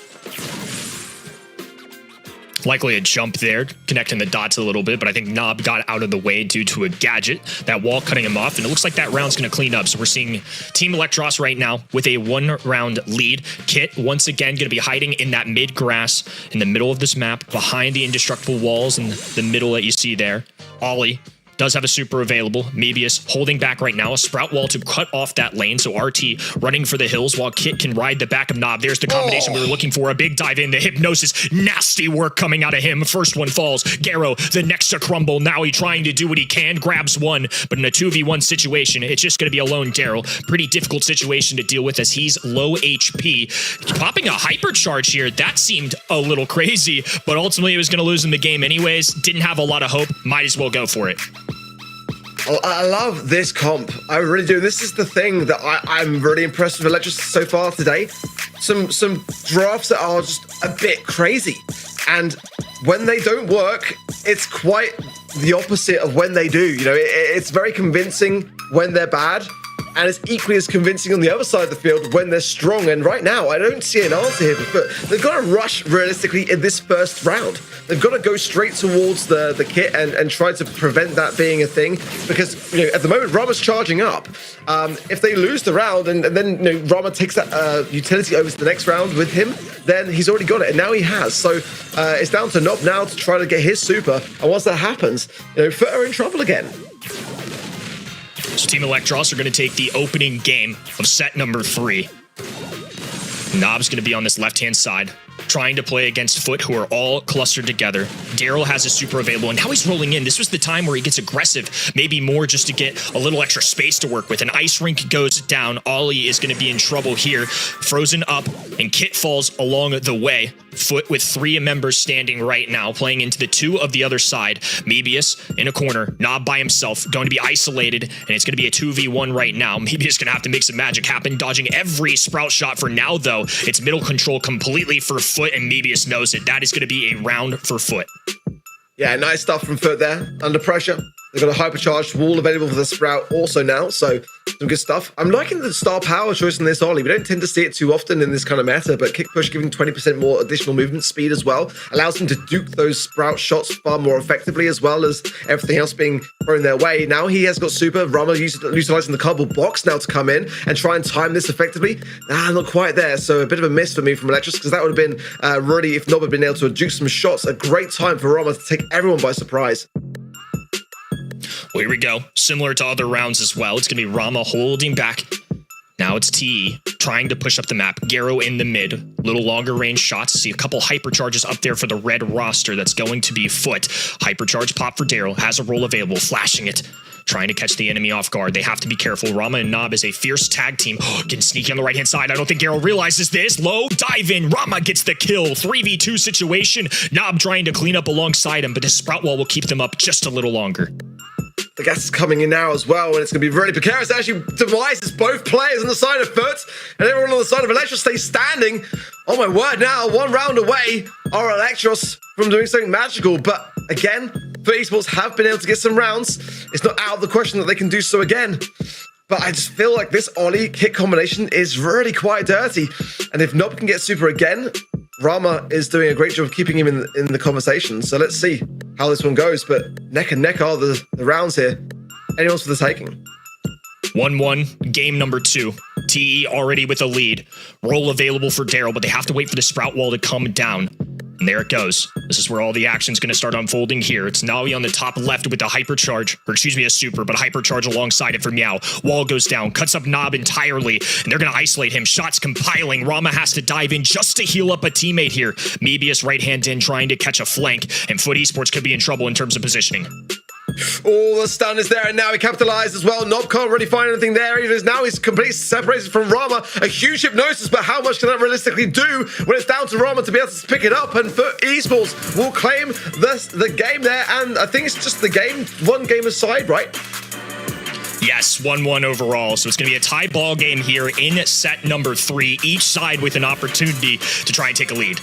Likely a jump there, connecting the dots a little bit, but I think Nob got out of the way due to a gadget, that wall cutting him off, and it looks like that round's going to clean up. So we're seeing Team Electros right now with a 1-round lead. Kit, once again, going to be hiding in that mid-grass in the middle of this map, behind the indestructible walls in the middle that you see there. Ollie does have a super available. Mebius holding back right now. A sprout wall to cut off that lane. So RT running for the hills while Kit can ride the back of Nob. There's the combination we were looking for. A big dive in. The hypnosis. Nasty work coming out of him. First one falls. Garo, the next to crumble. Now he trying to do what he can. Grabs one. But in a 2v1 situation, it's just going to be a lone Daryl. Pretty difficult situation to deal with as he's low HP. Popping a hypercharge here. That seemed a little crazy. But ultimately, it was going to lose him the game anyways. Didn't have a lot of hope. Might as well go for it. I love this comp. I really do. This is the thing that I'm really impressed with Electros so far today. Some drafts that are just a bit crazy. And when they don't work, it's quite the opposite of when they do. You know, it's very convincing when they're bad. And it's equally as convincing on the other side of the field when they're strong. And right now, I don't see an answer here. But they've got to rush realistically in this first round. They've got to go straight towards the Kit and try to prevent that being a thing. Because, you know, at the moment, Rama's charging up. If they lose the round and then, you know, Rama takes that utility over to the next round with him, then he's already got it. And now he has. So it's down to Nob now to try to get his super. And once that happens, you know, Foot are in trouble again. So Team Electros are going to take the opening game of set number 3. Nob's going to be on this left-hand side, trying to play against Foot, who are all clustered together. Daryl has a super available, and now he's rolling in. This was the time where he gets aggressive, maybe more just to get a little extra space to work with. An ice rink goes down. Ollie is going to be in trouble here. Frozen up, and Kit falls along the way. Foot with 3 members standing right now, playing into the 2 of the other side. Mebius in a corner, Nob by himself, going to be isolated, and it's going to be a 2v1 right now. Mebius going to have to make some magic happen, dodging every sprout shot for now, though. It's middle control completely for Foot, and Mebius knows it. That is going to be a round for Foot. Yeah, nice stuff from Foot there. Under pressure. They've got a hypercharged wall available for the Sprout also now, so some good stuff. I'm liking the star power choice in this Ollie. We don't tend to see it too often in this kind of meta, but kick push giving 20% more additional movement speed as well allows them to duke those Sprout shots far more effectively, as well as everything else being thrown their way. Now he has got super. Rama utilizing the cardboard box now to come in and try and time this effectively. Not quite there, so a bit of a miss for me from Electros, because that would have been really, if Nob had been able to duke some shots, a great time for Rama to take everyone by surprise. Well, here we go. Similar to other rounds as well. It's going to be Rama holding back. Now it's TE trying to push up the map. Garo in the mid. Little longer range shots. See a couple hypercharges up there for the red roster. That's going to be Foot. Hypercharge pop for Daryl. Has a roll available. Flashing it. Trying to catch the enemy off guard. They have to be careful. Rama and Nob is a fierce tag team. Getting sneaky on the right-hand side. I don't think Garo realizes this. Low dive in. Rama gets the kill. 3v2 situation. Nob trying to clean up alongside him, but his sprout wall will keep them up just a little longer. The gas is coming in now as well, and it's going to be really precarious. Actually, devises both players on the side of Foot, and everyone on the side of Electros stays standing. Oh my word, now 1 round away are Electros from doing something magical. But again, Foot Esports have been able to get some rounds. It's not out of the question that they can do so again. But I just feel like this Ollie Kit combination is really quite dirty. And if Nob can get super again, Rama is doing a great job of keeping him in the conversation. So let's see how this one goes. But neck and neck are the rounds here. Anyone's for the taking. 1-1, game number 2. TE already with a lead. Roll available for Daryl, but they have to wait for the sprout wall to come down. And there it goes. This is where all the action's going to start unfolding here. It's Nawi on the top left with the hypercharge, or excuse me, a super, but hypercharge alongside it for Meow. Wall goes down, cuts up Nob entirely, and they're going to isolate him. Shots compiling. Rama has to dive in just to heal up a teammate here. Mebius right hand in trying to catch a flank, and Foot Esports could be in trouble in terms of positioning. Oh, the stun is there, and now he capitalized as well. Nob can't really find anything there. He's completely separated from Rama. A huge hypnosis, but how much can that realistically do when it's down to Rama to be able to pick it up? And for Esports will claim the game there, and I think it's just the game, one game aside, right? Yes, 1-1 overall. So it's going to be a tie ball game here in set number 3, each side with an opportunity to try and take a lead.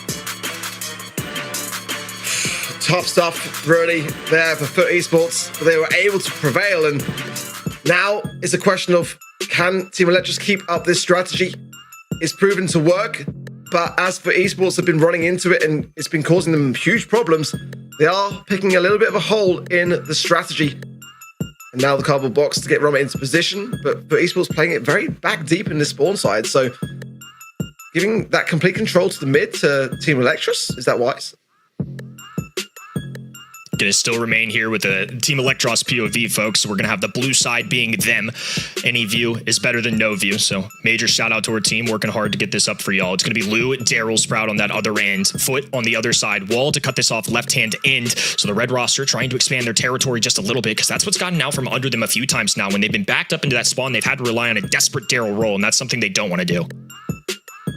Tough stuff, really, there for Foot Esports. They were able to prevail, and now it's a question of, can Team Electros keep up this strategy? It's proven to work, but as for Esports have been running into it and it's been causing them huge problems, they are picking a little bit of a hole in the strategy. And now the cardboard box to get Rama into position, but for Esports playing it very back deep in the spawn side, so giving that complete control to the mid to Team Electros, is that wise? Going to still remain here with the Team Electros POV, folks. So we're going to have the blue side being them. Any view is better than no view. So major shout out to our team working hard to get this up for y'all. It's going to be Lou, Daryl, Sprout on that other end, Foot on the other side, Wall to cut this off left-hand end. So the red roster trying to expand their territory just a little bit, because that's what's gotten out from under them a few times now. When they've been backed up into that spawn, they've had to rely on a desperate Daryl roll, and that's something they don't want to do.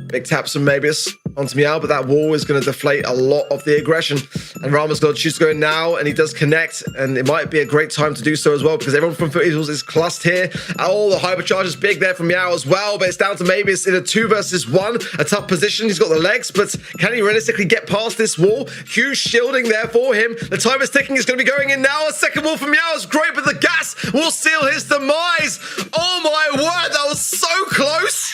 Big taps from Mabius onto Meow, but that wall is going to deflate a lot of the aggression. And Rama's got to choose to go now, and he does connect, and it might be a great time to do so as well, because everyone from Foot Eagles is clustered here. All the hypercharge is big there from Meow as well, but it's down to Mabius in a 2 versus 1. A tough position. He's got the legs, but can he realistically get past this wall? Huge shielding there for him. The time is ticking. Is going to be going in now. A second wall from Meow is great, but the gas will seal his demise. Oh my word, that was so close.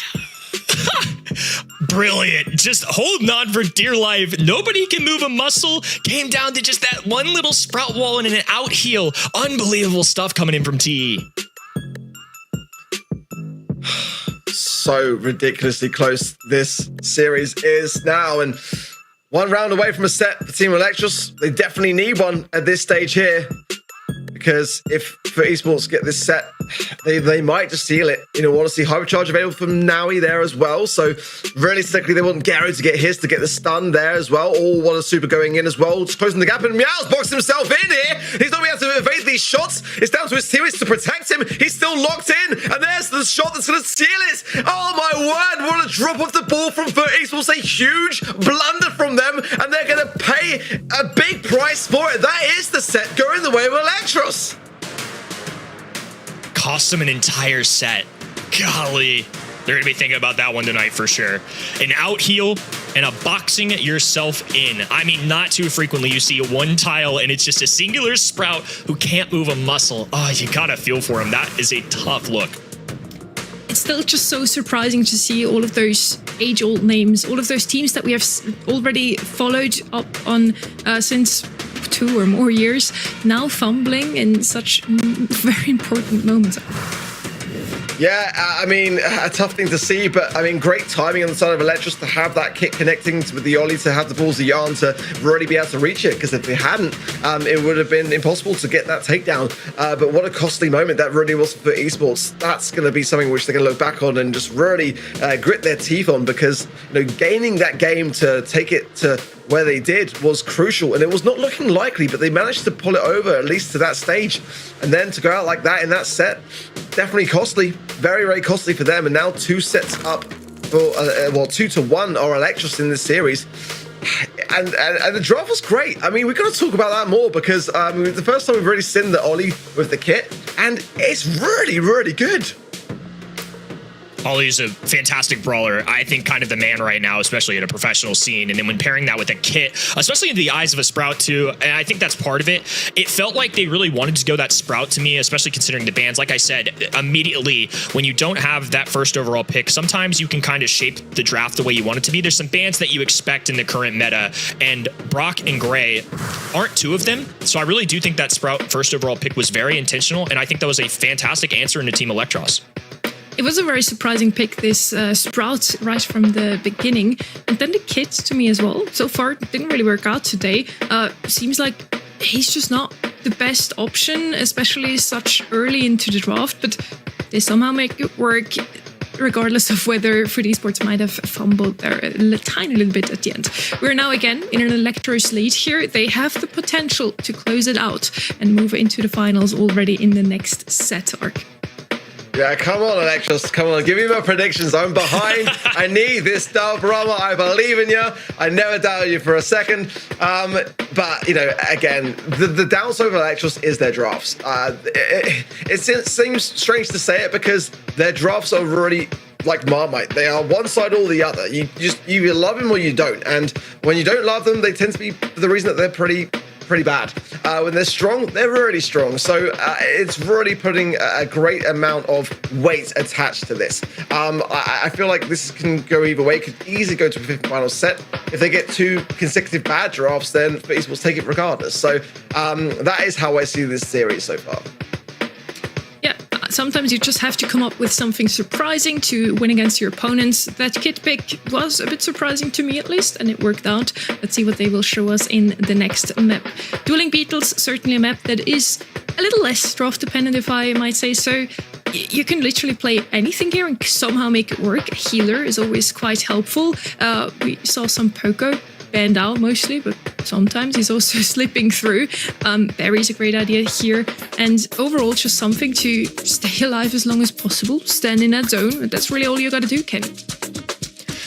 Brilliant. Just holding on for dear life. Nobody can move a muscle. Came down to just that one little Sprout wall and an out heal. Unbelievable stuff coming in from TE. So ridiculously close this series is now, and one round away from a set for Team Electros. They definitely need one at this stage here, because if for Esports get this set, they might just seal it. You know, want to see hypercharge available from Naui there as well. So realistically, they want Gary to get his, to get the stun there as well. All want a super going in as well, just closing the gap. And Meow's boxed himself in here. He's not going to be able to evade these shots. It's down to his teammates to protect him. He's still locked in, and there's the shot that's going to seal it. Oh my word! What a drop off the ball from Foot Esports. A huge blunder from them, and they're going to pay a big price for it. That is the set going the way of Electros. Cost them an entire set. Golly. They're going to be thinking about that one tonight for sure. An out heal and a boxing yourself in. I mean, not too frequently you see one tile and it's just a singular Sprout who can't move a muscle. Oh, you got to feel for him. That is a tough look. It's still just so surprising to see all of those age-old names, all of those teams that we have already followed up on since 2 or more years, now fumbling in such very important moments. Yeah, I mean, a tough thing to see, but I mean, great timing on the side of Electros to have that kick connecting with the Ollie, to have the balls of yarn to really be able to reach it, because if they hadn't, it would have been impossible to get that takedown. But what a costly moment that really was for Esports. That's going to be something which they're going to look back on and just really grit their teeth on, because, you know, gaining that game to take it to where they did was crucial, and it was not looking likely, but they managed to pull it over at least to that stage, and then to go out like that in that set, definitely costly, very, very costly for them. And now 2 sets up for 2-1 are Electros in this series, and the draft was great. I mean, we've got to talk about that more, because the first time we've really seen the Ollie with the kit, and it's really, really good. Ollie's a fantastic brawler. I think kind of the man right now, especially in a professional scene. And then when pairing that with a kit, especially in the eyes of a Sprout too, and I think that's part of it. It felt like they really wanted to go that Sprout to me, especially considering the bans. Like I said, immediately when you don't have that first overall pick, sometimes you can kind of shape the draft the way you want it to be. There's some bans that you expect in the current meta, and Brock and Gray aren't 2 of them. So I really do think that Sprout first overall pick was very intentional, and I think that was a fantastic answer into Team Electros. It was a very surprising pick, this Sprout, right from the beginning. And then the kit to me as well. So far, it didn't really work out today. Seems like he's just not the best option, especially such early into the draft. But they somehow make it work. regardless of whether Foot Esports might have fumbled there a tiny little bit at the end. We're now again in an Electros lead here. They have the potential to close it out and move into the finals already in the next set, Arc. Yeah, come on, Electros. Come on, give me my predictions. I'm behind. I need this dub, Rama. I believe in you. I never doubted you for a second. But, you know, again, the downside of Electros is their drafts. It seems strange to say it because their drafts are really like Marmite. They are one side or the other. You either love them or you don't. And when you don't love them, they tend to be the reason that they're pretty bad. When they're strong, they're really strong. So it's really putting a great amount of weight attached to this. I feel like this can go either way. It could easily go to a fifth final set. If they get 2 consecutive bad drafts, then Foot Esports take it regardless. So that is how I see this series so far. Yeah, sometimes you just have to come up with something surprising to win against your opponents. That kit pick was a bit surprising to me at least, and it worked out. Let's see what they will show us in the next map. Dueling Beetles, certainly a map that is a little less draft dependent, if I might say so. You can literally play anything here and somehow make it work. A healer is always quite helpful. We saw some Poco banned out mostly, but sometimes he's also slipping through. Barry's a great idea here, and overall just something to stay alive as long as possible, stand in that zone. That's really all you gotta do, Kenny.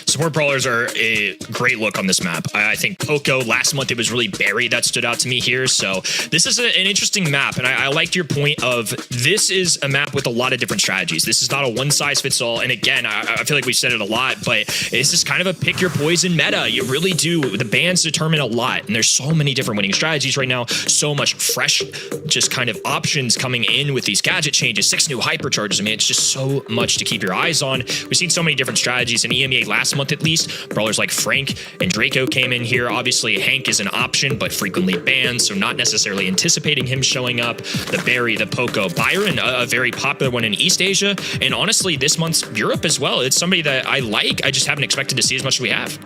Support brawlers are a great look on this map. I think Poco, last month it was really Barry that stood out to me here. So this is an interesting map. And I liked your point of this is a map with a lot of different strategies. This is not a one size fits all. And again, I feel like we've said it a lot, but this is kind of a pick your poison meta. You really do. The bans determine a lot. And there's so many different winning strategies right now. So much fresh, just kind of options coming in with these gadget changes, 6 new hypercharges. I mean, it's just so much to keep your eyes on. We've seen so many different strategies in EMEA last month at least. Brawlers like Frank and Draco came in here. Obviously, Hank is an option, but frequently banned, so not necessarily anticipating him showing up. The Barry, the Poco, Byron, a very popular one in East Asia, and honestly, this month's Europe as well. It's somebody that I like. I just haven't expected to see as much as we have.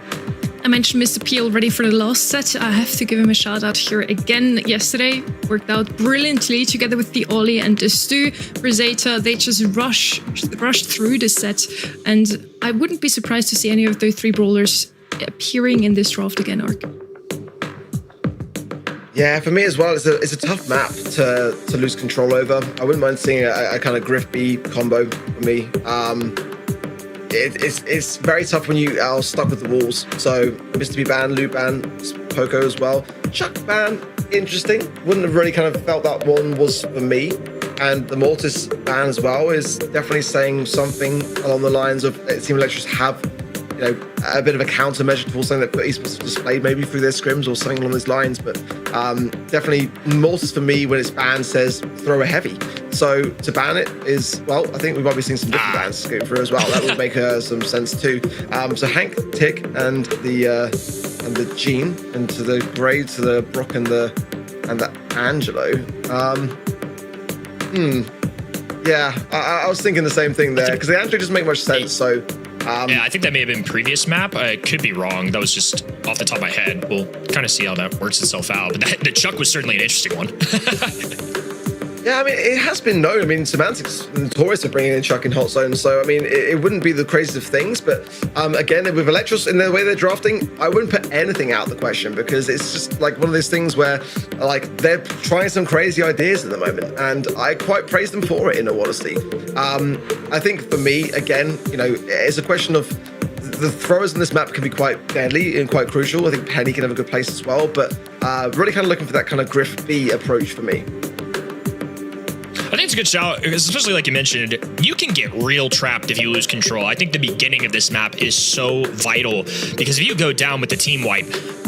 I mentioned Mr. P already for the last set. I have to give him a shout out here again. Yesterday worked out brilliantly together with the Ollie and the Stu. Rosetta, they just rushed through the set, and I wouldn't be surprised to see any of those 3 brawlers appearing in this draft again, Ark. Yeah, for me as well, it's a tough map to lose control over. I wouldn't mind seeing a kind of Griff B combo for me. It's very tough when you are stuck with the walls. So Mr. B ban, Lou ban, Poco as well. Chuck ban, interesting. Wouldn't have really kind of felt that one was for me. And the Mortis ban as well is definitely saying something along the lines of Team Electros have, you know, a bit of a countermeasure towards something that Esports displayed maybe through their scrims or something along those lines. But definitely Mortis for me, when it's banned, says throw a heavy. So to ban it is, well, I think we might be seeing some different bans going through as well. That would make some sense too. So Hank, Tick, and the Gene, and to the Grey, to the Brock, and the Angelo. Yeah, I was thinking the same thing there because the Angelo doesn't make much sense. So. Yeah, I think that may have been previous map. I could be wrong. That was just off the top of my head. We'll kind of see how that works itself out. But the Chuck was certainly an interesting one. Yeah, I mean, it has been known. I mean, Semantic's notorious for bringing in Chuck in hot zones. So, I mean, it wouldn't be the craziest of things. But again, with Electros, in the way they're drafting, I wouldn't put anything out of the question because it's just like one of those things where, like, they're trying some crazy ideas at the moment. And I quite praise them for it, in all honesty. I think for me, again, you know, it's a question of the throwers in this map can be quite deadly and quite crucial. I think Penny can have a good place as well. But really kind of looking for that kind of Griff B approach for me. I think it's a good shout, especially like you mentioned, you can get real trapped if you lose control. I think the beginning of this map is so vital because if you go down with the team wipe,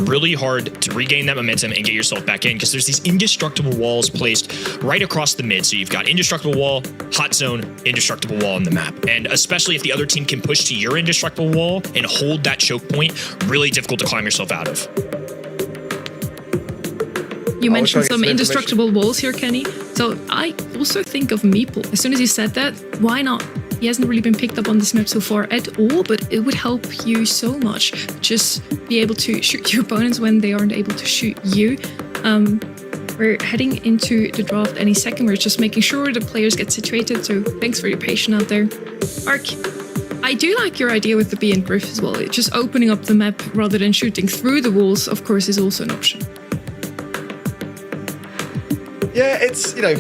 really hard to regain that momentum and get yourself back in because there's these indestructible walls placed right across the mid. So you've got indestructible wall, hot zone, indestructible wall on the map. And especially if the other team can push to your indestructible wall and hold that choke point, really difficult to climb yourself out of. You mentioned some indestructible walls here, Kenny. So I also think of Meeple. As soon as you said that, why not? He hasn't really been picked up on this map so far at all, but it would help you so much. Just be able to shoot your opponents when they aren't able to shoot you. We're heading into the draft any second. We're just making sure the players get situated. So thanks for your patience out there. Ark. I do like your idea with the bee and Griff as well. It's just opening up the map rather than shooting through the walls, of course, is also an option. Yeah, it's, you know,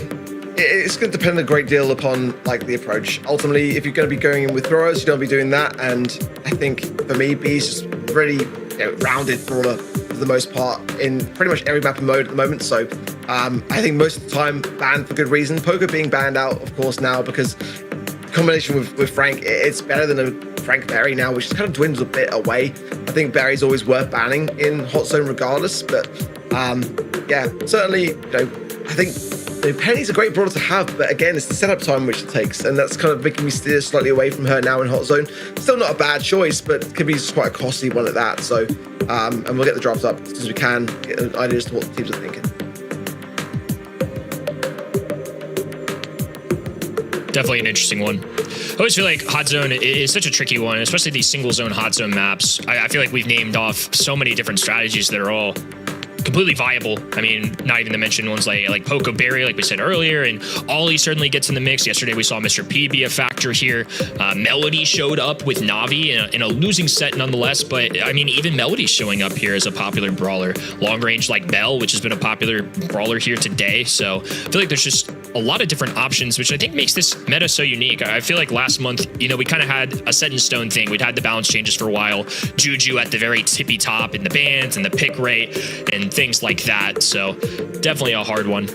it's going to depend a great deal upon like the approach. Ultimately, if you're going to be going in with throwers, you don't be doing that. And I think for me, B is just really, you know, rounded brawler for the most part in pretty much every map and mode at the moment. So I think most of the time banned for good reason. Poker being banned out, of course, now because the combination with Frank, it's better than a Frank Berry now, which kind of dwindles a bit away. I think Berry's always worth banning in Hot Zone regardless. But yeah, certainly, you know, I think Penny's a great brawler to have, but again, it's the setup time which it takes, and that's kind of making me steer slightly away from her now in Hot Zone. Still not a bad choice, but it could be quite a costly one at that. So, and we'll get the drafts up as soon as we can, get an idea as to what the teams are thinking. Definitely an interesting one. I always feel like Hot Zone is such a tricky one, especially these single zone Hot Zone maps. I feel like we've named off so many different strategies that are all completely viable. I mean, not even to mention ones like Poco Berry, like we said earlier, and Ollie certainly gets in the mix. Yesterday we saw Mr. P be a factor here. Melody showed up with Navi in a losing set nonetheless, but I mean, even Melody's showing up here as a popular brawler. Long range like Bell, which has been a popular brawler here today. So I feel like there's just a lot of different options, which I think makes this meta so unique. I feel like last month, you know, we kind of had a set in stone thing. We'd had the balance changes for a while. Juju at the very tippy top in the bans and the pick rate and things like that. So definitely a hard one.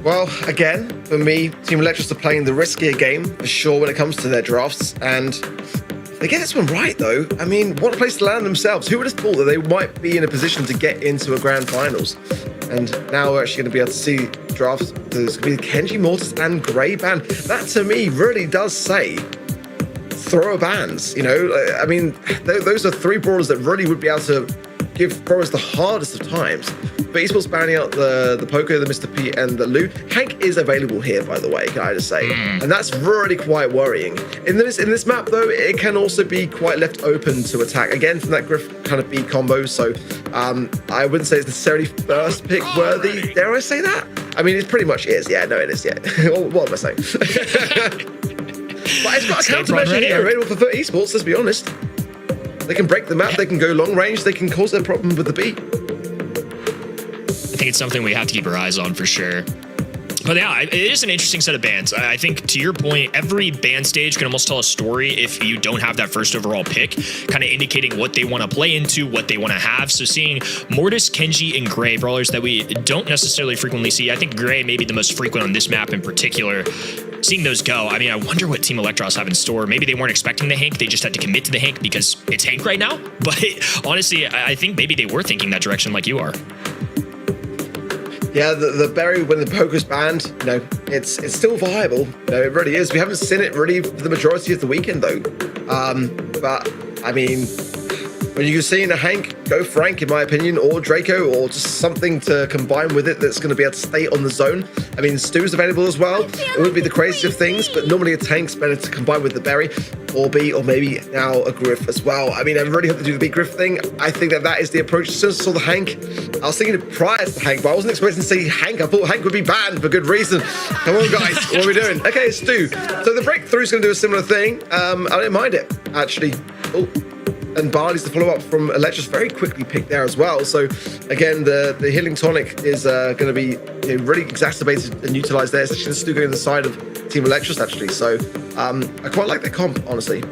Well, again, for me, Team Electros are playing the riskier game for sure when it comes to their drafts. And if they get this one right, though, I mean, what a place to land themselves. Who would have thought that they might be in a position to get into a grand finals? And now we're actually going to be able to see drafts. There's going to be Kenji, Mortis, and Grey ban. That to me really does say thrower bans. You know, I mean, those are three brawlers that really would be able to give throwers the hardest of times. But esports banning out the Poco, the Mr. P, and the Lou. Hank is available here, by the way, can I just say? And that's really quite worrying. In this map, though, it can also be quite left open to attack. Again, from that Griff kind of B combo. So I wouldn't say it's necessarily first pick worthy. Dare I say that? I mean, it pretty much is. Yeah, no, it is. Yeah. What am I saying? But it's got a countermeasure here available for esports, let's be honest. They can break the map, they can go long range, they can cause a problem with the beat. I think it's something we have to keep our eyes on for sure. But yeah, it is an interesting set of bans. I think to your point, every ban stage can almost tell a story if you don't have that first overall pick, kind of indicating what they want to play into, what they want to have. So seeing Mortis, Kenji, and Grey brawlers that we don't necessarily frequently see. I think Grey may be the most frequent on this map in particular. Seeing those go, I mean, I wonder what Team Electros have in store. Maybe they weren't expecting the Hank. They just had to commit to the Hank because it's Hank right now. But honestly, I think maybe they were thinking that direction like you are. Yeah, the Berry, when the Poker's banned, you know, it's still viable. You know, it really is. We haven't seen it really for the majority of the weekend, though. But, I mean, when you're seeing a Hank, go Frank, in my opinion, or Draco, or just something to combine with it that's going to be able to stay on the zone. I mean, Stu's available as well. It would be the craziest of things, but normally a Tank's better to combine with the Berry, or B, or maybe now a Griff as well. I mean, I really hope to do the big Griff thing. I think that is the approach. As soon as I saw the Hank, I was thinking it prior to the Hank, but I wasn't expecting to see Hank. I thought Hank would be banned for good reason. Come on, guys, what are we doing? Okay, it's Stu. So the breakthrough's going to do a similar thing. I don't mind it, actually. Oh. And Barley's the follow-up from Electros, very quickly picked there as well. So again, the healing tonic is going to be really exacerbated and utilized there. It's actually still going to the side of Team Electros, actually. So I quite like that comp, honestly.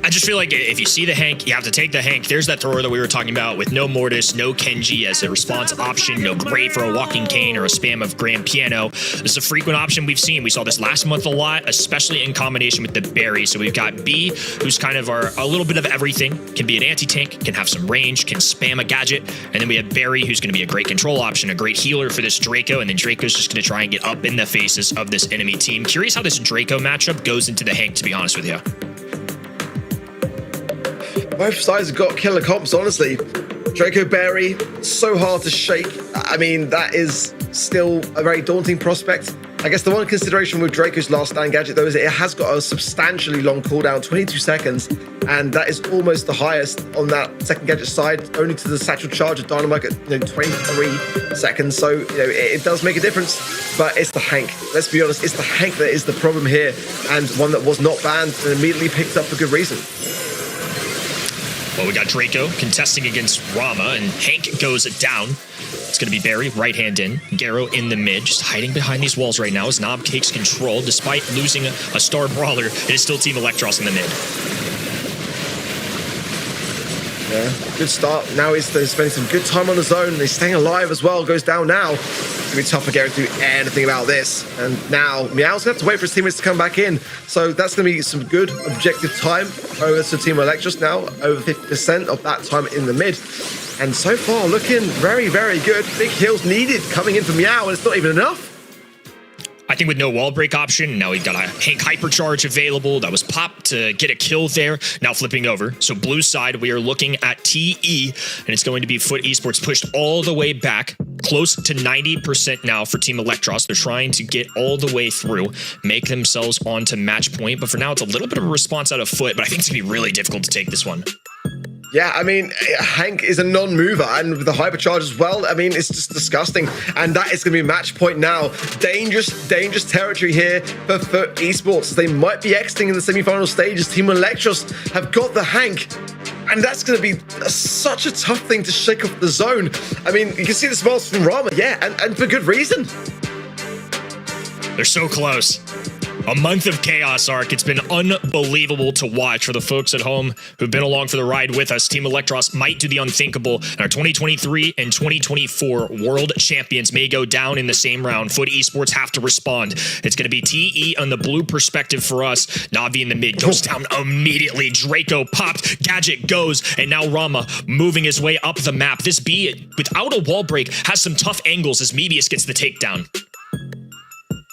I just feel like if you see the Hank, you have to take the Hank. There's that thrower that we were talking about with no Mortis, no Kenji as a response option, no Grey for a walking cane or a spam of grand piano. This is a frequent option we've seen. We saw this last month a lot, especially in combination with the Berry. So we've got B, who's kind of a little bit of everything, can be an anti-tank, can have some range, can spam a gadget. And then we have Berry, who's going to be a great control option, a great healer for this Draco. And then Draco's just going to try and get up in the faces of this enemy team. Curious how this Draco matchup goes into the Hank, to be honest with you. Both sides have got killer comps, honestly. Draco Berry, so hard to shake. I mean, that is still a very daunting prospect. I guess the one consideration with Draco's last stand gadget, though, is it has got a substantially long cooldown, 22 seconds, and that is almost the highest on that second gadget side, only to the satchel charge of Dynamite at 23 seconds. So it does make a difference, but it's the Hank. Let's be honest, it's the Hank that is the problem here, and one that was not banned and immediately picked up for good reason. Well, we got Draco contesting against Rama, and Hank goes down. It's going to be Barry, right hand in. Garo in the mid, just hiding behind these walls right now as Nob takes control. Despite losing a star brawler, it is still Team Electros in the mid. Yeah, good start. Now he's spending some good time on the zone. He's staying alive as well. Goes down now. It's going to be tough for Garo to do anything about this. And now Meow's going to have to wait for his teammates to come back in. So that's going to be some good objective time over to Team Electros now. Over 50% of that time in the mid. And so far, looking very, very good. Big heals needed coming in from Meow, and it's not even enough. I think with no wall break option, now we've got a Hank Hypercharge available. That was popped to get a kill there. Now flipping over. So blue side, we are looking at TE, and it's going to be Foot Esports pushed all the way back, close to 90% now for Team Electros. They're trying to get all the way through, make themselves onto match point. But for now, it's a little bit of a response out of Foot, but I think it's going to be really difficult to take this one. Yeah, I mean, Hank is a non-mover, and with the hypercharge as well, I mean, it's just disgusting. And that is going to be match point now. Dangerous, dangerous territory here for Foot Esports. They might be exiting in the semi-final stages. Team Electros have got the Hank, and that's going to be such a tough thing to shake off the zone. I mean, you can see the smiles from Rama, yeah, and for good reason. They're so close. A month of chaos arc. It's been unbelievable to watch for the folks at home who've been along for the ride with us. Team Electros might do the unthinkable, and our 2023 and 2024 world champions may go down in the same round. Foot Esports have to respond. It's going to be TE on the blue perspective for us. Navi in the mid goes down immediately. Draco popped. Gadget goes, and now Rama moving his way up the map. This B, without a wall break, has some tough angles as Mebius gets the takedown.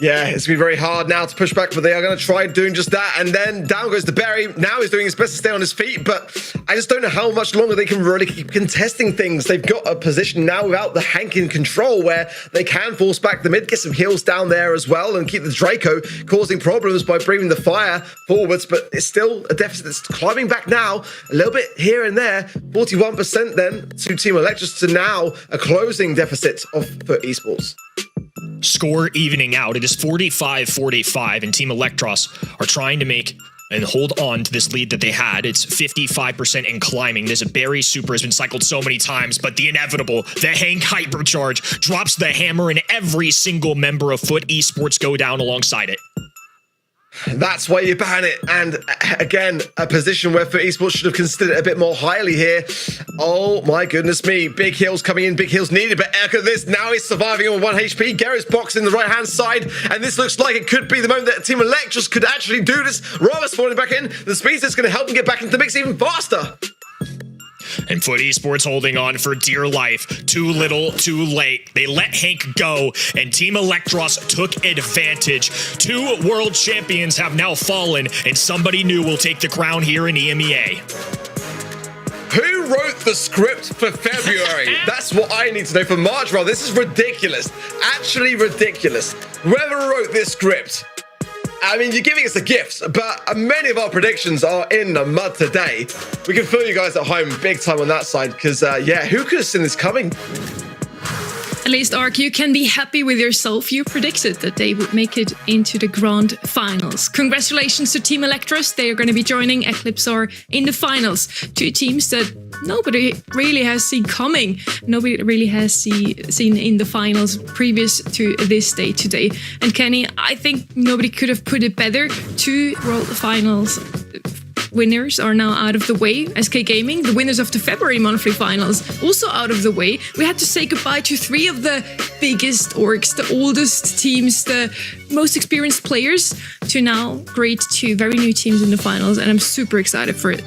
Yeah, it's going to be very hard now to push back, but they are going to try doing just that. And then down goes the Barry. Now he's doing his best to stay on his feet, but I just don't know how much longer they can really keep contesting things. They've got a position now without the Hank in control where they can force back the mid, get some heals down there as well, and keep the Draco causing problems by bringing the fire forwards, but it's still a deficit that's climbing back now, a little bit here and there. 41% then to Team Electros to now a closing deficit of Foot Esports. Score evening out. It is 45-45, and Team Electros are trying to make and hold on to this lead that they had. It's 55% and climbing. There's a Barry super has been cycled so many times, but the inevitable, the Hank Hypercharge, drops the hammer, and every single member of Foot Esports go down alongside it. That's why you ban it. And again, a position where Foot Esports should have considered it a bit more highly here. Oh my goodness me. Big heals coming in, big heals needed. But look at this. Now he's surviving on 1 HP. Garo's box in the right-hand side. And this looks like it could be the moment that Team Electros could actually do this. Rama spawning back in. The speedster's going to help him get back into the mix even faster. And Foot Esports holding on for dear life. Too little, too late. They let Hank go, and Team Electros took advantage. 2 world champions have now fallen, and somebody new will take the crown here in EMEA. Who wrote the script for February? That's what I need to know for March. Bro, this is ridiculous. Actually ridiculous. Whoever wrote this script, I mean, you're giving us a gift, but many of our predictions are in the mud today. We can feel you guys at home big time on that side, because, yeah, who could have seen this coming? At least, Ark, you can be happy with yourself. You predicted that they would make it into the grand finals. Congratulations to Team Electros. They are going to be joining Eclipsar in the finals. 2 teams that nobody really has seen coming. Nobody really has seen in the finals previous to this day today. And Kenny, I think nobody could have put it better. 2 world finals winners are now out of the way. SK Gaming, the winners of the February monthly finals, also out of the way. We had to say goodbye to 3 of the biggest orgs, the oldest teams, the most experienced players, to now great 2 very new teams in the finals, and I'm super excited for it.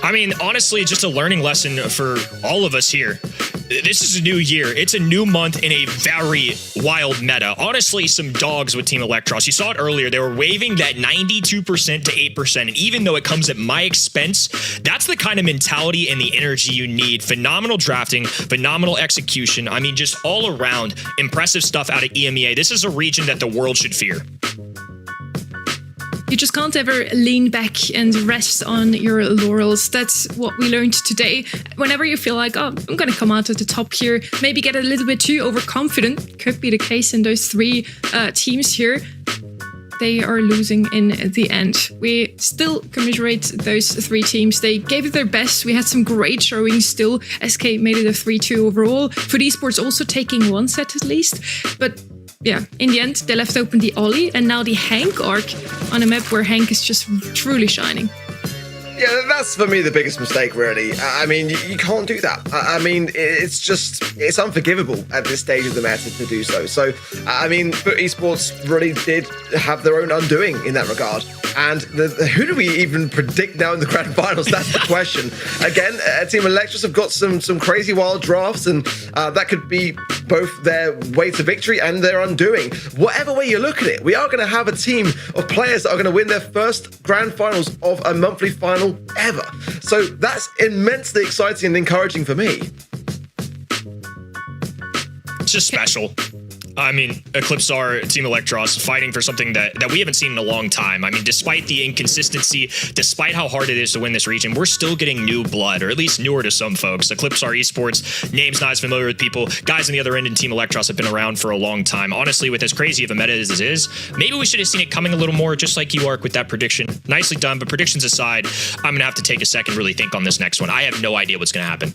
I mean, honestly, just a learning lesson for all of us here. this is a new year. It's a new month in a very wild meta. Honestly, some dogs with Team Electros. You saw it earlier. They were waving that 92% to 8%. And even though it comes at my expense, that's the kind of mentality and the energy you need. Phenomenal drafting, phenomenal execution. I mean, just all around impressive stuff out of EMEA. This is a region that the world should fear. You just can't ever lean back and rest on your laurels. That's what we learned today. Whenever you feel like, oh, I'm going to come out at the top here, maybe get a little bit too overconfident, could be the case in those three teams here, they are losing in the end. We still commiserate those three teams. They gave it their best. We had some great showings still. SK made it a 3-2 overall. For esports also taking one set at least. But yeah, in the end, they left open the Ollie and now the Hank arc on a map where Hank is just truly shining. Yeah, that's for me the biggest mistake, really. I mean, you can't do that. I mean, it's unforgivable at this stage of the meta to do so. So, I mean, but esports really did have their own undoing in that regard. And who do we even predict now in the grand finals? That's the question. Again, Team Electros have got some crazy wild drafts, and that could be both their way to victory and their undoing. Whatever way you look at it, we are going to have a team of players that are going to win their first grand finals of a monthly final ever. So that's immensely exciting and encouraging for me. It's just special. I mean, Eclipsar, Team Electros fighting for something that we haven't seen in a long time. I mean, despite the inconsistency, despite how hard it is to win this region, we're still getting new blood, or at least newer to some folks. Eclipsar Esports, name's not as familiar with people. Guys on the other end in Team Electros have been around for a long time. Honestly, with as crazy of a meta as this is, maybe we should have seen it coming a little more, just like you, Ark, with that prediction. Nicely done, but predictions aside, I'm going to have to take a second, really think on this next one. I have no idea what's going to happen.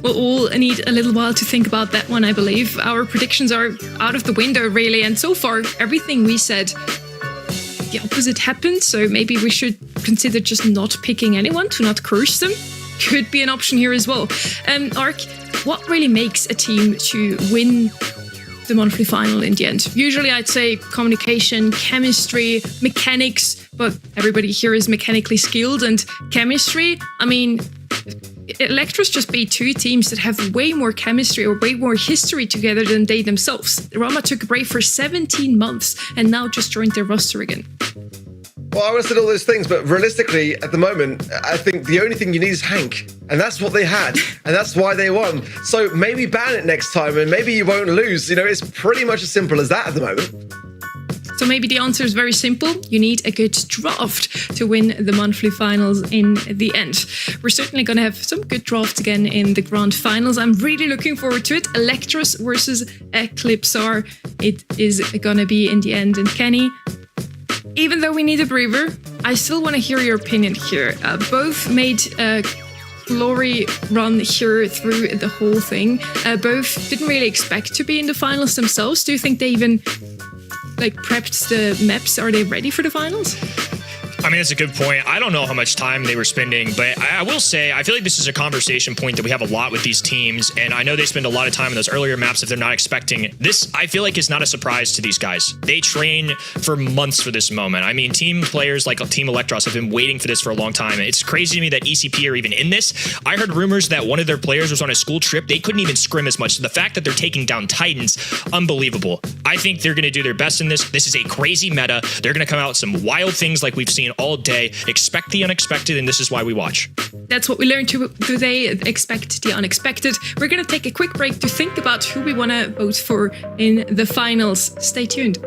We'll all need a little while to think about that one, I believe. Our predictions are out of the window, really, and so far, everything we said, the opposite happened, so maybe we should consider just not picking anyone, to not curse them. Could be an option here as well. Ark, what really makes a team to win the monthly final in the end? Usually I'd say communication, chemistry, mechanics, but everybody here is mechanically skilled, and chemistry, I mean, Electros just beat two teams that have way more chemistry or way more history together than they themselves. Rama took a break for 17 months and now just joined their roster again. Well, I would have said all those things, but realistically, at the moment, I think the only thing you need is Hank. And that's what they had. And that's why they won. So maybe ban it next time and maybe you won't lose. You know, it's pretty much as simple as that at the moment. So maybe the answer is very simple. You need a good draft to win the monthly finals in the end. We're certainly going to have some good drafts again in the grand finals. I'm really looking forward to it. Electros versus Eclipsar. It is going to be in the end. And Kenny, even though we need a breather, I still want to hear your opinion here. Both made a glory run here through the whole thing. Both didn't really expect to be in the finals themselves. Do you think they even prepped the maps? Are they ready for the finals? I mean, that's a good point. I don't know how much time they were spending, but I will say, I feel like this is a conversation point that we have a lot with these teams, and I know they spend a lot of time in those earlier maps if they're not expecting. This, I feel like, is not a surprise to these guys. They train for months for this moment. I mean, team players like Team Electros have been waiting for this for a long time. It's crazy to me that ECP are even in this. I heard rumors that one of their players was on a school trip. They couldn't even scrim as much. The fact that they're taking down Titans, unbelievable. I think they're going to do their best in this. This is a crazy meta. They're going to come out with some wild things like we've seen all day. Expect the unexpected, and this is why we watch. That's what we learned today. Expect the unexpected. We're going to take a quick break to think about who we want to vote for in the finals. Stay tuned.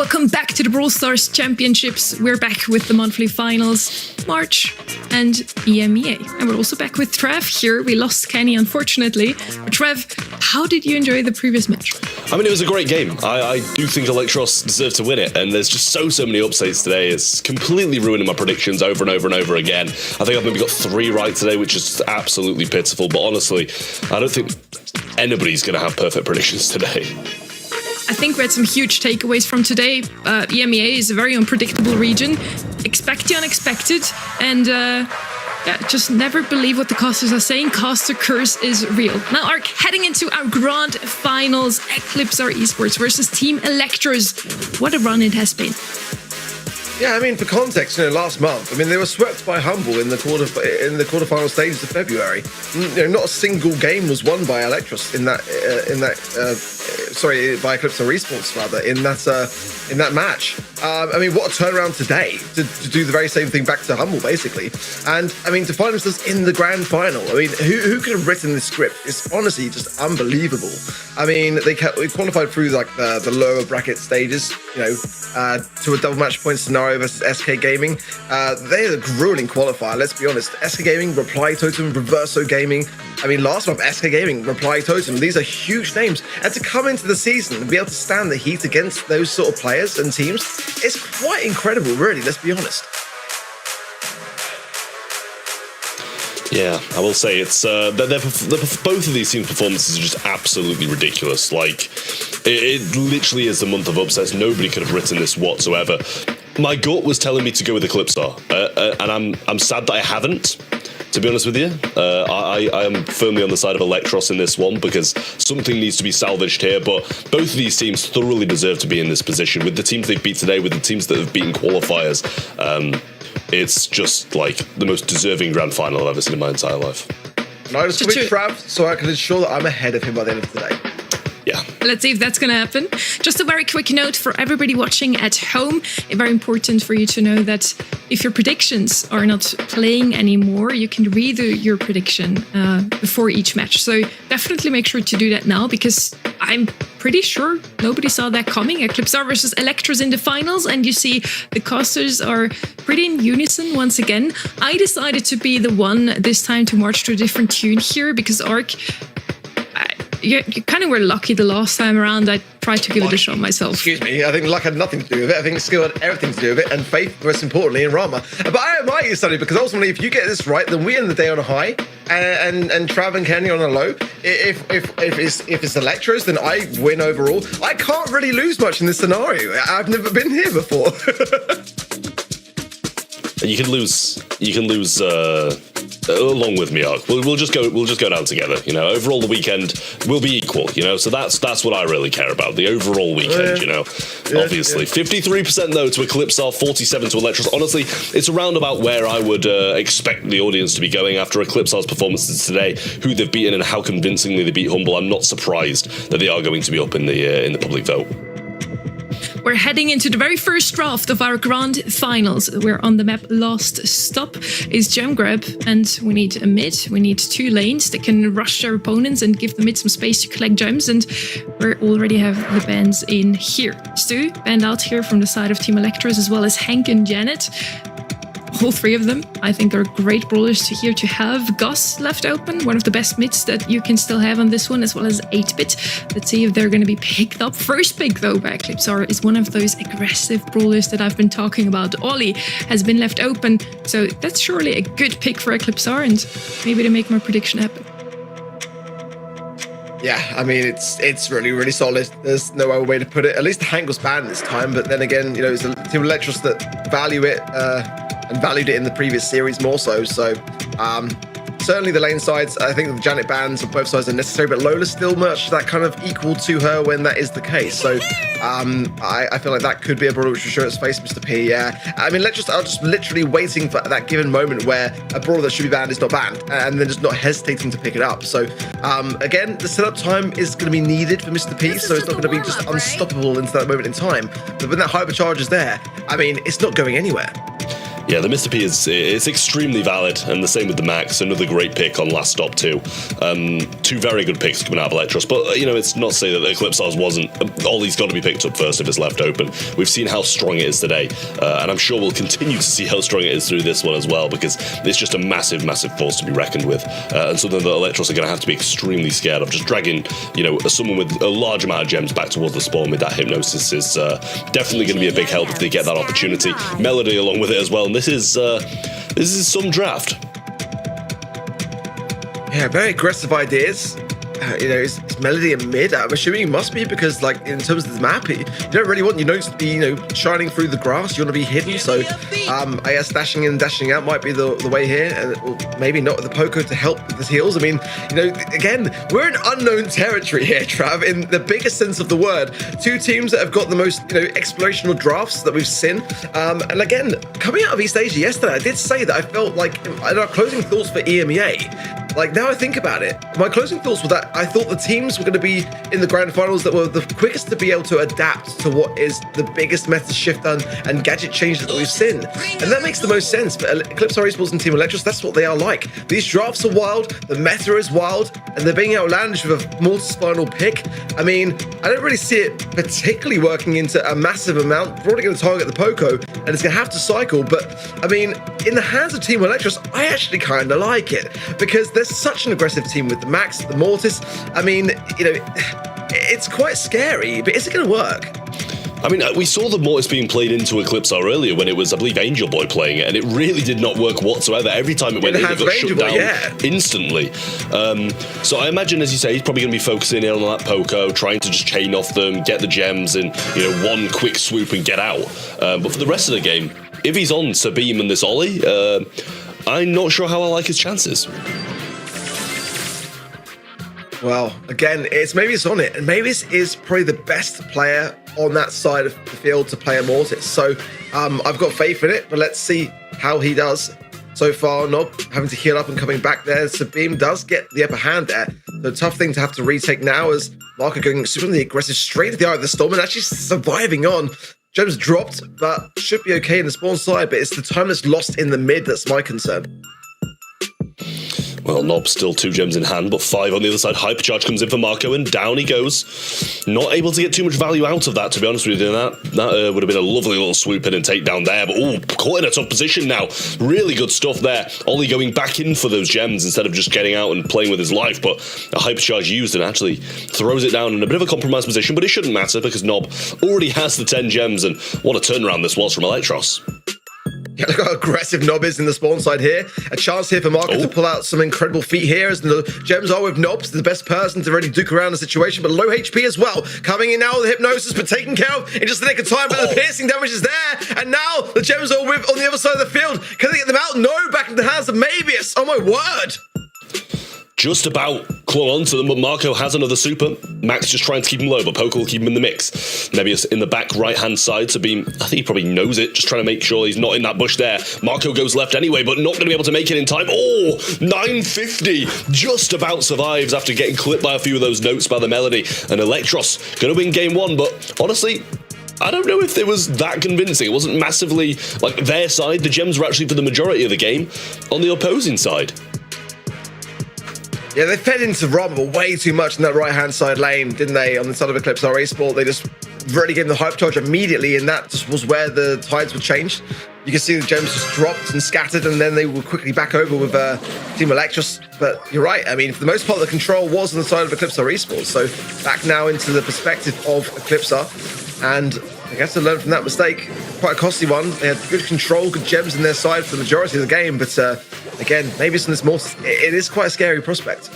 Welcome back to the Brawl Stars Championships. We're back with the monthly finals, March and EMEA. And we're also back with Trev here. We lost Kenny, unfortunately. But Trev, how did you enjoy the previous match? I mean, it was a great game. I do think Electros deserved to win it, and there's just so many upsets today. It's completely ruining my predictions over and over and over again. I think I've maybe got 3 right today, which is absolutely pitiful. But honestly, I don't think anybody's going to have perfect predictions today. I think we had some huge takeaways from today. EMEA is a very unpredictable region. Expect the unexpected, and just never believe what the casters are saying. Caster curse is real. Now, Ark, heading into our grand finals, Eclipse our esports versus Team Electros. What a run it has been. Yeah, I mean, for context, last month, I mean, they were swept by Humble in the quarterfinal stages of February. Not a single game was won by Electros by Eclipse Esports rather in that match. I mean, what a turnaround today to do the very same thing back to Humble, basically. And I mean, to find themselves in the grand final. I mean, who could have written this script? It's honestly just unbelievable. I mean, they qualified through like the lower bracket stages, to a double match point scenario versus SK Gaming. They're a grueling qualifier, let's be honest. SK Gaming, Reply Totem, Reverso Gaming. I mean, last month, SK Gaming, Reply Totem, these are huge names. And to come into the season and be able to stand the heat against those sort of players and teams, it's quite incredible, really, let's be honest. Yeah, I will say it's both of these teams' performances are just absolutely ridiculous. Like, it literally is the month of upsets. Nobody could have written this whatsoever. My gut was telling me to go with Eclipsar, and I'm sad that I haven't. To be honest with you, I am firmly on the side of Electros in this one because something needs to be salvaged here. But both of these teams thoroughly deserve to be in this position. With the teams they've beat today, with the teams that have beaten qualifiers, it's just like the most deserving grand final I've ever seen in my entire life. And I just switched Trav so I can ensure that I'm ahead of him by the end of today. Yeah. Let's see if that's going to happen. Just a very quick note for everybody watching at home. Very important for you to know that if your predictions are not playing anymore, you can redo your prediction before each match. So definitely make sure to do that now, because I'm pretty sure nobody saw that coming. Eclipse versus Electros in the finals, and you see the casters are pretty in unison once again. I decided to be the one this time to march to a different tune here, because Ark, you kind of were lucky the last time around. I tried to give it a shot myself. Excuse me, I think luck had nothing to do with it. I think skill had everything to do with it, and faith, most importantly, in Rama. But I admire you, Sonny, because ultimately, if you get this right, then we end the day on a high, and Trav and Kenny on a low. If it's Electros, then I win overall. I can't really lose much in this scenario. I've never been here before. You can lose along with me, Ark. We'll just go down together. Overall the weekend will be equal. So that's what I really care about. The overall weekend. Obviously 53% though to Eclipsar, 47 to Electros. Honestly, it's around about where I would expect the audience to be going after Eclipsar's performances today, who they've beaten and how convincingly they beat Humble. I'm not surprised that they are going to be up in the public vote. We're heading into the very first draft of our grand finals. We're on the map. Last stop is Gem Grab, and we need a mid. We need 2 lanes that can rush their opponents and give the mid some space to collect gems, and we already have the bans in here. Stu banned out here from the side of Team Electros, as well as Hank and Janet. All 3 of them, I think, are great brawlers here to have. Gus left open, one of the best mids that you can still have on this one, as well as 8-bit. Let's see if they're going to be picked up. First pick, though, by Eclipsar is one of those aggressive brawlers that I've been talking about. Ollie has been left open, so that's surely a good pick for Eclipsar, and maybe to make my prediction happen. Yeah, I mean, it's really, really solid. There's no other way to put it. At least Hank was banned this time, but then again, it's the Team Electros that value it and valued it in the previous series more so. So certainly the lane sides, I think the Janet bans on both sides are necessary, but Lola's still much that kind of equal to her when that is the case. So I feel like that could be a brawler which will show its face, Mr. P. Yeah, I mean, I'm just literally waiting for that given moment where a brawler that should be banned is not banned, and then just not hesitating to pick it up. So again, the setup time is going to be needed for Mr. P, so it's not going to be just unstoppable into that moment in time. But when that hypercharge is there, I mean, it's not going anywhere. Yeah, the Mr. P it's extremely valid, and the same with the Max. Another great pick on last stop too. Two very good picks coming out of Electros, but it's not to say that the Eclipsars wasn't. Ollie's got to be picked up first if it's left open. We've seen how strong it is today, and I'm sure we'll continue to see how strong it is through this one as well, because it's just a massive, massive force to be reckoned with, and something that Electros are going to have to be extremely scared of. Just dragging, someone with a large amount of gems back towards the spawn with that Hypnosis is definitely going to be a big help if they get that opportunity. Melody along with it as well. This is some draft. Yeah, very aggressive ideas. Is Melody in mid? I'm assuming he must be, because in terms of the map, you don't really want your notes to be shining through the grass. You want to be hidden, so I guess dashing in and dashing out might be the way here, and maybe not with the Poco to help with the heals. I mean, again, we're in unknown territory here, Trav, in the biggest sense of the word. Two teams that have got the most explorational drafts that we've seen, and again, coming out of East Asia yesterday, I did say that I felt like in our closing thoughts for EMEA. Now I think about it, my closing thoughts were that I thought the teams were going to be in the grand finals that were the quickest to be able to adapt to what is the biggest meta shift and gadget changes that we've seen. And that makes the most sense. For Eclipsar Esports and Team Electros, that's what they are like. These drafts are wild, the meta is wild, and they're being outlandish with a Mortis final pick. I mean, I don't really see it particularly working into a massive amount. Probably going to target the Poco, and it's going to have to cycle. But, I mean, in the hands of Team Electros, I actually kind of like it, because there's such an aggressive team with the Max, the Mortis. I mean, it's quite scary, but is it going to work? I mean, we saw the Mortis being played into Eclipsar earlier when it was, I believe, Angel Boy playing it, and it really did not work whatsoever. Every time it went in, it got shut down instantly. So I imagine, as you say, he's probably going to be focusing in on that Poco, trying to just chain off them, get the gems in, one quick swoop and get out. But for the rest of the game, if he's on Sabim and this Ollie, I'm not sure how I like his chances. Well, again, maybe it's on it, and Mavis is probably the best player on that side of the field to play a Mortis. So I've got faith in it, but let's see how he does. So far, Nob having to heal up and coming back there. Sabim does get the upper hand there. The tough thing to have to retake now is Marco going super aggressive straight to the eye of the storm and actually surviving on. Gems dropped, but should be okay in the spawn side, but it's the time that's lost in the mid that's my concern. Well, Nob still 2 gems in hand, but 5 on the other side. Hypercharge comes in for Marco, and down he goes. Not able to get too much value out of that, to be honest with you. That would have been a lovely little swoop in and take down there, but caught in a tough position now. Really good stuff there. Ollie going back in for those gems instead of just getting out and playing with his life, but a Hypercharge used and actually throws it down in a bit of a compromised position, but it shouldn't matter because Nob already has the 10 gems, and what a turnaround this was from Electros. Yeah, look how aggressive Nob is in the spawn side here. A chance here for Marco to pull out some incredible feat here, as the gems are with Nobs, the best person to really duke around the situation, but low HP as well. Coming in now with the Hypnosis, but taken care of in just the nick of time, but the piercing damage is there, and now the gems are with on the other side of the field. Can they get them out? No, back into the hands of Mavius. Oh my word. Just about claw onto them, but Marco has another super. Max just trying to keep him low, but Poke will keep him in the mix. Nebius in the back right-hand side, Sabim, I think he probably knows it, just trying to make sure he's not in that bush there. Marco goes left anyway, but not going to be able to make it in time. 950! Just about survives after getting clipped by a few of those notes by the Melody. And Electros going to win game 1, but honestly, I don't know if it was that convincing. It wasn't massively, their side. The gems were actually for the majority of the game on the opposing side. Yeah, they fed into Rumble way too much in that right-hand side lane, didn't they? On the side of Eclipsar Esports, they just really gave them the hype charge immediately, and that just was where the tides were changed. You can see the gems just dropped and scattered, and then they were quickly back over with Team Electros. But you're right. I mean, for the most part, the control was on the side of Eclipsar Esports. So back now into the perspective of Eclipsar, and I guess to learn from that mistake, quite a costly one. They had good control, good gems in their side for the majority of the game, but again, maybe it's in this Mortis. It is quite a scary prospect.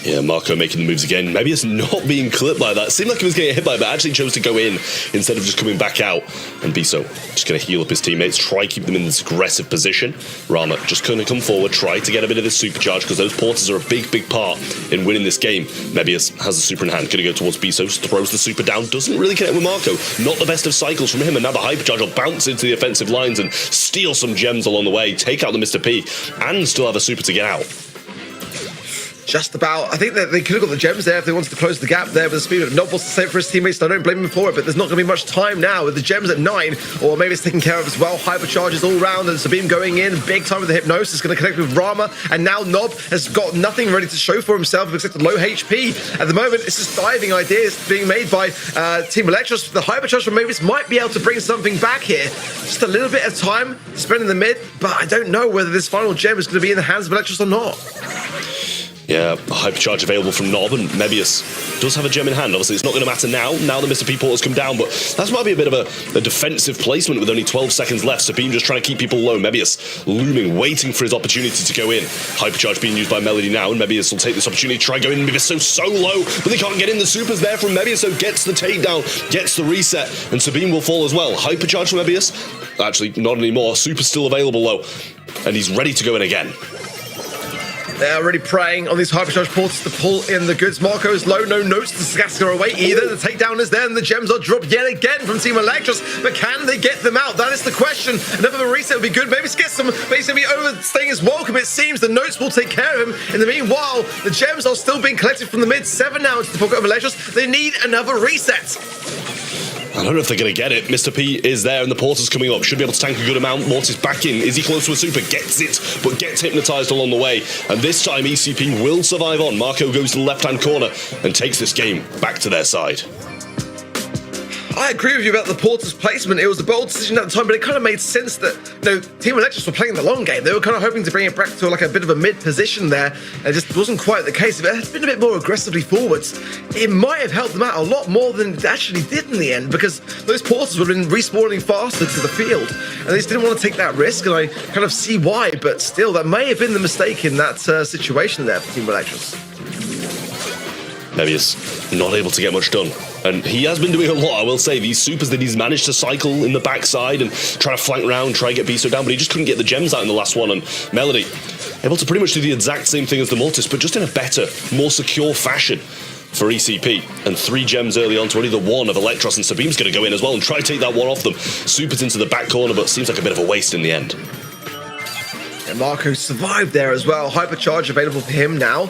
Yeah, Marco making the moves again. Maybe it's not being clipped by that. Seemed like he was getting hit by it, but actually chose to go in instead of just coming back out. And Biso just going to heal up his teammates, try keep them in this aggressive position. Rama just going to come forward, try to get a bit of this supercharge, because those porters are a big, big part in winning this game. Mebius has the super in hand, going to go towards Biso, throws the super down, doesn't really connect with Marco. Not the best of cycles from him, and now the hypercharge will bounce into the offensive lines and steal some gems along the way, take out the Mr. P, and still have a super to get out. just about. I think that they could have got the gems there if they wanted to close the gap there with the speed. But Nob wants to save for his teammates, so I don't blame him for it, but there's not going to be much time now with the gems at 9, or maybe it's taken care of as well. Hypercharges all round, and Sabim going in big time with the Hypnosis, going to connect with Rama, and now Nob has got nothing ready to show for himself except low HP. At the moment, it's just diving ideas being made by Team Electros. The Hypercharge from Mavis might be able to bring something back here. Just a little bit of time to spend in the mid, but I don't know whether this final gem is going to be in the hands of Electros or not. Yeah, a hypercharge available from Nob, and Mebius does have a gem in hand. Obviously, it's not going to matter now that Mr. P Porter's come down, but that might be a bit of a defensive placement with only 12 seconds left. Sabim just trying to keep people low. Mebius looming, waiting for his opportunity to go in. Hypercharge being used by Melody now, and Mebius will take this opportunity to try go in. Mebius so low, but they can't get in. The super's there from Mebius, so gets the takedown, gets the reset, and Sabim will fall as well. Hypercharge from Mebius? Actually, not anymore. Super's still available, though, and he's ready to go in again. They're already preying on these hypercharge portals to pull in the goods. Marco's low, no notes to Scasker away either. The takedown is there, and the gems are dropped yet again from Team Electros. But can they get them out? That is the question. Enough of a reset would be good. Maybe get some, but he's going to be overstaying his welcome. It seems the notes will take care of him. In the meanwhile, the gems are still being collected from the mid. 7 now into the pocket of Electros. They need another reset. I don't know if they're going to get it. Mr. P is there and the Porter's coming up. Should be able to tank a good amount. Mortis back in. Is he close to a super? Gets it, but gets hypnotized along the way. And this time ECP will survive on. Marco goes to the left-hand corner and takes this game back to their side. I agree with you about the Porter's placement. It was a bold decision at the time, but it kind of made sense that, Team Electros were playing the long game. They were kind of hoping to bring it back to like a bit of a mid position there. It just wasn't quite the case. If it had been a bit more aggressively forwards, it might have helped them out a lot more than it actually did in the end, because those Porters would have been respawning faster to the field, and they just didn't want to take that risk, and I kind of see why, but still, that may have been the mistake in that situation there for Team Electros. Mebius not able to get much done. And he has been doing a lot, I will say. These supers that he's managed to cycle in the backside and try to flank around, try to get Beasto down, but he just couldn't get the gems out in the last one. And Melody able to pretty much do the exact same thing as the Mortis, but just in a better, more secure fashion for ECP. And 3 gems early on to only the 1 of Electros, and Sabim's going to go in as well and try to take that one off them. Supers into the back corner, but seems like a bit of a waste in the end. And Marco survived there as well. Hypercharge available for him now.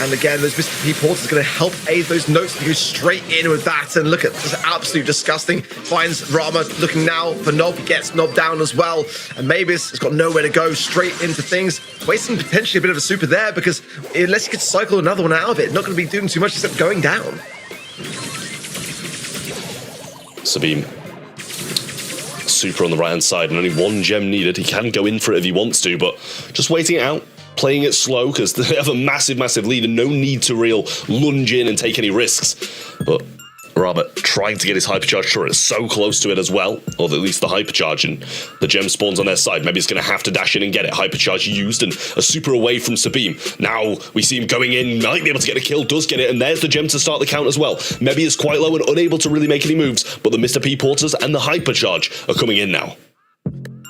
And again, those Mr. P Porters are going to help aid those notes to go straight in with that. And look at this, absolute disgusting. Finds Rama looking now for Nob, gets Nob down as well. And Mavis has got nowhere to go, straight into things. Wasting potentially a bit of a super there, because unless he could cycle another one out of it, not going to be doing too much except going down. Sabim. Super on the right-hand side, and only 1 gem needed. He can go in for it if he wants to, but just waiting it out, playing it slow, because they have a massive, massive lead and no need to real lunge in and take any risks. But Robert trying to get his hypercharge turret so close to it as well, or at least the hypercharge, and the gem spawns on their side. Maybe he's going to have to dash in and get it. Hypercharge used, and a super away from Sabim. Now we see him going in, might be able to get a kill, does get it, and there's the gem to start the count as well. Maybe is quite low and unable to really make any moves, but the Mr. P Porters and the hypercharge are coming in now.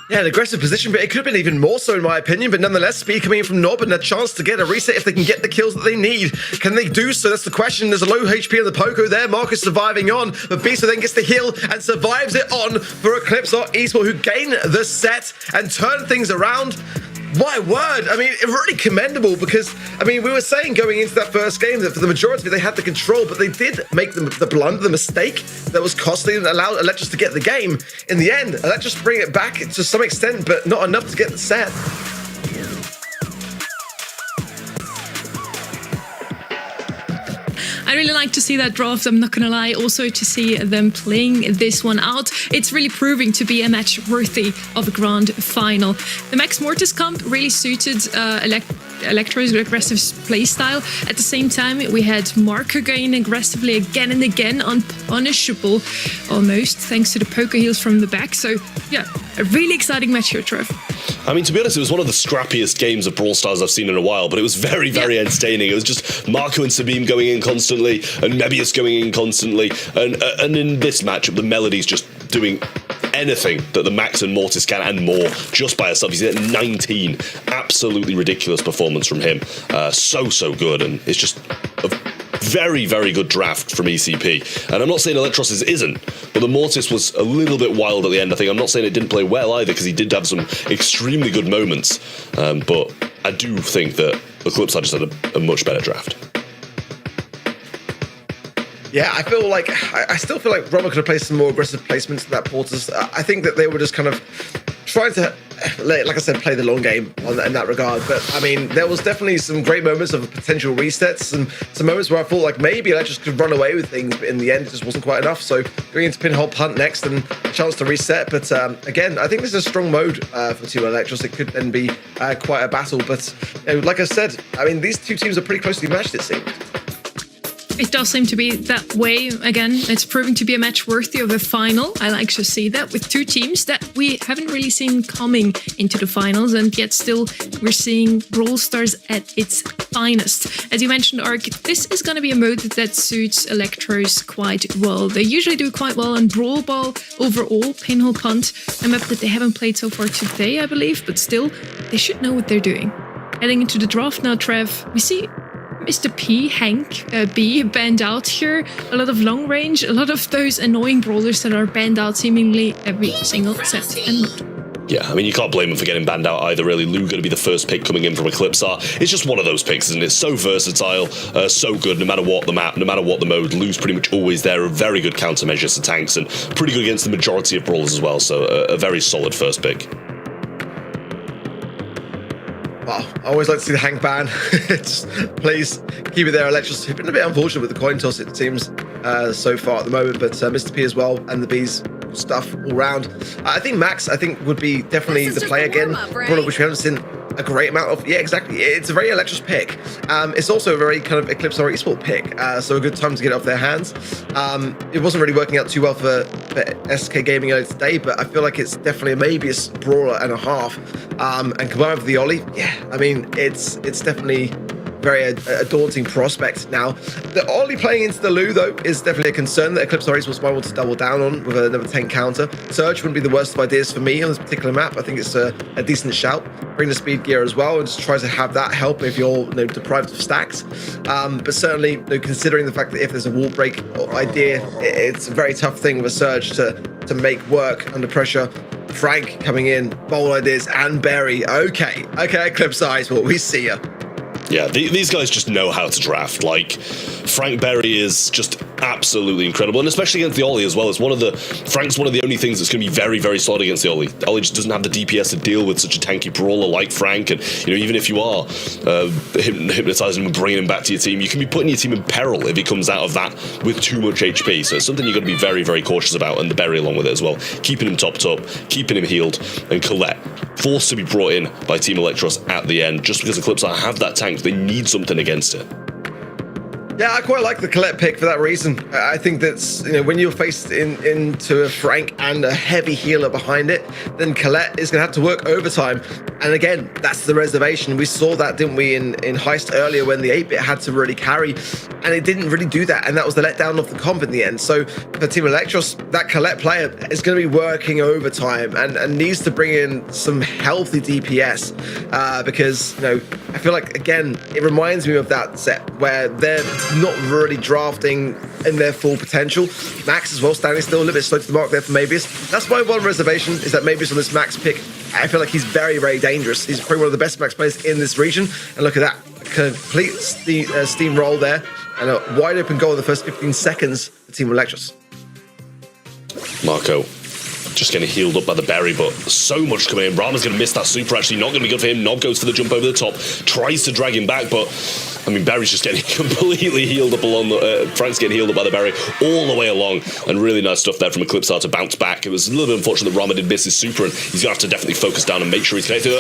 Yeah, an aggressive position, but it could have been even more so in my opinion, but nonetheless, speed coming in from Nob and a chance to get a reset if they can get the kills that they need. Can they do so? That's the question. There's a low HP on the Poco there. Marcus surviving on, but Beasto then gets the heal and survives it on for Eclipse or Esport, who gain the set and turn things around. My word, I mean, really commendable, because, I mean, we were saying going into that first game that for the majority of it, they had the control, but they did make the blunder, the mistake that was costly and allowed Electros to get the game. In the end, Electros bring it back to some extent, but not enough to get the set. I really like to see that draft, I'm not gonna lie. Also to see them playing this one out. It's really proving to be a match worthy of a grand final. The Max Mortis comp really suited Electro's aggressive playstyle. At the same time, we had Marco going aggressively again and again, unpunishable almost, thanks to the poker heals from the back. So yeah, a really exciting match here, Trev. I mean, to be honest, it was one of the scrappiest games of Brawl Stars I've seen in a while, but it was very, very entertaining. It was just Marco and Sabim going in constantly, and Mebius going in constantly, and in this matchup, the Melody's just doing anything that the Max and Mortis can and more just by herself. He's at 19. Absolutely ridiculous performance from him. So good, and it's just a very, very good draft from ECP. And I'm not saying Electros isn't, but the Mortis was a little bit wild at the end, I think. I'm not saying it didn't play well either, because he did have some extremely good moments. But I do think that Eclipse just had a much better draft. Yeah, I feel like I still feel like Roma could have placed some more aggressive placements in that Porters. I think that they were just kind of trying to, like I said, play the long game in that regard. But I mean, there was definitely some great moments of potential resets and some moments where I thought like maybe Electros could run away with things, but in the end, it just wasn't quite enough. So going into pinhole punt next and a chance to reset. But again, I think this is a strong mode for Team Electros. It could then be quite a battle. But like I said, I mean, these two teams are pretty closely matched, it seems. It does seem to be that way. Again, it's proving to be a match worthy of a final. I like to see that with two teams that we haven't really seen coming into the finals, and yet still we're seeing Brawl Stars at its finest. As you mentioned, Ark, this is going to be a mode that suits Electros quite well. They usually do quite well on Brawl Ball overall, Pinhole Punt, a map that they haven't played so far today, I believe, but still, they should know what they're doing. Heading into the draft now, Trev, we see Mr. P, Hank, B, banned out here. A lot of long range, a lot of those annoying brawlers that are banned out seemingly every single set and mode. Yeah, I mean, you can't blame him for getting banned out either, really. Lou going to be the first pick coming in from Eclipsar. It's just one of those picks, isn't it? So versatile, so good, no matter what the map, no matter what the mode. Lou's pretty much always there, a very good countermeasure to tanks, and pretty good against the majority of brawlers as well, so a very solid first pick. Wow, I always like to see the Hank ban. Just, please keep it there, Electros. It's been a bit unfortunate with the coin toss, it seems, so far at the moment, but Mr. P as well, and the B's stuff all round. I think Max, would be definitely the play again, right? Which we haven't seen a great amount of. Yeah, exactly. It's a very Electros pick. It's also a very kind of Eclipse or Esport pick, so a good time to get it off their hands. It wasn't really working out too well for SK Gaming earlier today, but I feel like it's definitely maybe a brawler and a half. And combined with the Ollie, yeah, I mean, it's definitely very a daunting prospect. Now, the Ollie playing into the Lou, though, is definitely a concern that Eclipse Oris might want to double down on with another 10 counter. Surge wouldn't be the worst of ideas for me on this particular map. I think it's a decent shout. Bring the speed gear as well and just try to have that help if you're deprived of stacks. But certainly, considering the fact that if there's a wall break idea, it's a very tough thing with a Surge to make work under pressure. Frank coming in, bold ideas, and Berry. Okay, Eclipse Eyes, well, we see ya. Yeah, these guys just know how to draft. Like, Frank Berry is just absolutely incredible, and especially against the Ollie as well. Frank's one of the only things that's going to be very, very solid against the Ollie. The Ollie just doesn't have the DPS to deal with such a tanky brawler like Frank, and even if you are hypnotizing him and bringing him back to your team, you can be putting your team in peril if he comes out of that with too much HP. So it's something you've got to be very, very cautious about, and the Berry along with it as well. Keeping him topped up, keeping him healed, and Colette forced to be brought in by Team Electros at the end, just because Eclipse have that tank. They need something against it. Yeah, I quite like the Colette pick for that reason. I think that's, when you're faced into a Frank and a heavy healer behind it, then Colette is going to have to work overtime. And again, that's the reservation. We saw that, didn't we, in Heist earlier when the 8-bit had to really carry, and it didn't really do that. And that was the letdown of the comp in the end. So for Team Electros, that Colette player is going to be working overtime and needs to bring in some healthy DPS because, I feel like, again, it reminds me of that set where they're not really drafting in their full potential. Max as well, standing still a little bit slow to the mark there for Mabius. That's my one reservation, is that Mabius on this Max pick, I feel like he's very, very dangerous. He's probably one of the best Max players in this region. And look at that, complete steam roll there, and a wide open goal in the first 15 seconds for Team Electros. Marco just getting healed up by the Berry, but so much coming in. Brahma's going to miss that super, actually. Not going to be good for him. Nob goes for the jump over the top, tries to drag him back, but Berry's just getting completely healed up along Frank's getting healed up by the Berry all the way along, and really nice stuff there from Eclipsar to bounce back. It was a little bit unfortunate that Rama did miss his super, and he's going to have to definitely focus down and make sure he's connected.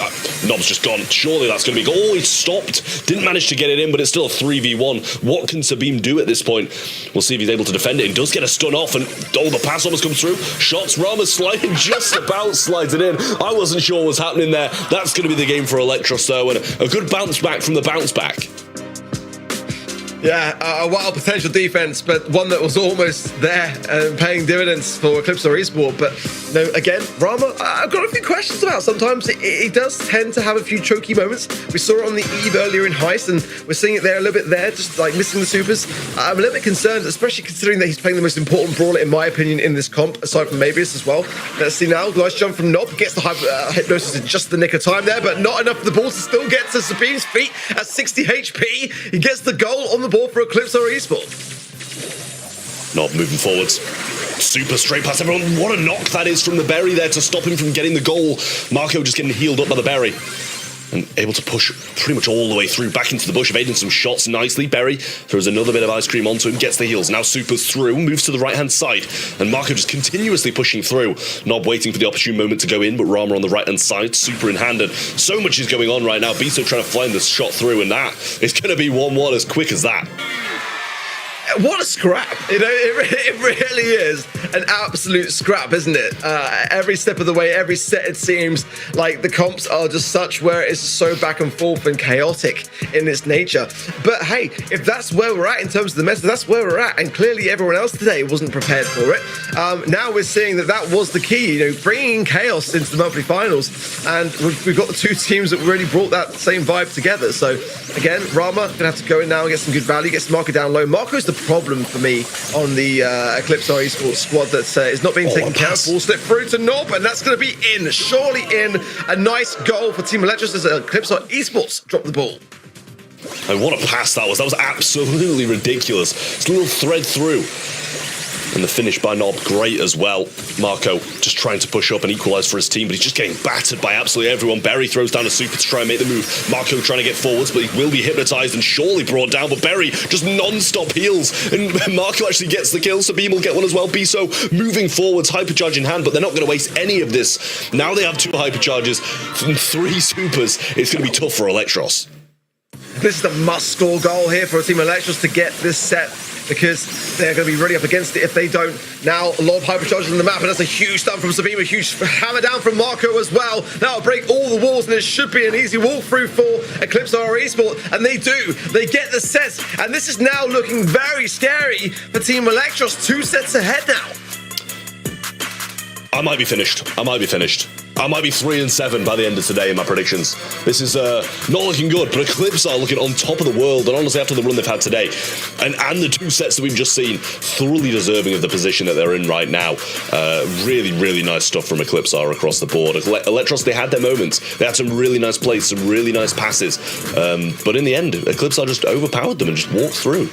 Nob's just gone. Surely that's going to be goal. Oh, he stopped. Didn't manage to get it in, but it's still a 3v1. What can Sabim do at this point? We'll see if he's able to defend it. He does get a stun off, and the pass almost comes through. Shots, Rama's sliding, just about slides it in. I wasn't sure what was happening there. That's going to be the game for Electros, though, and a good bounce back from the bounce back. Yeah, a wild potential defense, but one that was almost there and paying dividends for Eclipse or Esport. But again, Rama, I've got a few questions about. Sometimes he does tend to have a few choky moments. We saw it on the Eve earlier in Heist, and we're seeing it there a little bit there, just like missing the supers. I'm a little bit concerned, especially considering that he's playing the most important brawler, in my opinion, in this comp, aside from Mavius as well. Let's see now. Nice jump from Nob, gets the hypnosis in just the nick of time there, but not enough for the ball to still get to Sabine's feet at 60 HP. He gets the goal on the ball for Eclipse or Esport. Not moving forwards. Super straight past everyone. What a knock that is from the berry there to stop him from getting the goal. Marco just getting healed up by the berry. And able to push pretty much all the way through, back into the bush, evading some shots nicely. Berry throws another bit of ice cream onto him, gets the heals. Now Super's through, moves to the right-hand side. And Marco just continuously pushing through. Nob waiting for the opportune moment to go in, but Rama on the right-hand side, Super in hand. And so much is going on right now. Beto trying to find this shot through, and that is going to be 1-1 as quick as that. What a scrap. It really is an absolute scrap, isn't it? Every step of the way, every set, it seems like the comps are just such where it's so back and forth and chaotic in its nature. But hey, if that's where we're at in terms of the meta, that's where we're at. And clearly everyone else today wasn't prepared for it. Now we're seeing that was the key, bringing in chaos into the monthly finals. And we've got the two teams that really brought that same vibe together. So again, Rama going to have to go in now and get some good value, get some Marco down low. Marco's the problem for me on the Eclipse Esports squad that is not being taken care of. Ball slip through to Nob, and that's going to be in, surely in. A nice goal for Team Electros as Eclipse Esports drop the ball. And what a pass that was. That was absolutely ridiculous. It's a little thread through. And the finish by Nob, great as well. Marco just trying to push up and equalise for his team, but he's just getting battered by absolutely everyone. Berry throws down a super to try and make the move. Marco trying to get forwards, but he will be hypnotised and surely brought down. But Berry just non-stop heals, and Marco actually gets the kill. Sabine will get one as well. Biso moving forwards, hypercharge in hand, but they're not going to waste any of this. Now they have 2 hypercharges and 3 supers. It's going to be tough for Electros. This is the must-score goal here for Team Electros to get this set, because they're going to be really up against it if they don't. Now, a lot of hypercharges on the map, and that's a huge stun from Sabine, a huge hammer down from Marco as well. That'll break all the walls, and it should be an easy walkthrough for Eclipse or Esport, and they do. They get the sets, and this is now looking very scary for Team Electros. 2 sets ahead now. I might be finished. I might be 3-7 by the end of today in my predictions. This is not looking good, but Eclipse are looking on top of the world, and honestly, after the run they've had today, and the 2 sets that we've just seen, thoroughly deserving of the position that they're in right now. Really, really nice stuff from Eclipse are across the board. Electros, they had their moments. They had some really nice plays, some really nice passes, but in the end, Eclipse are just overpowered them and just walked through.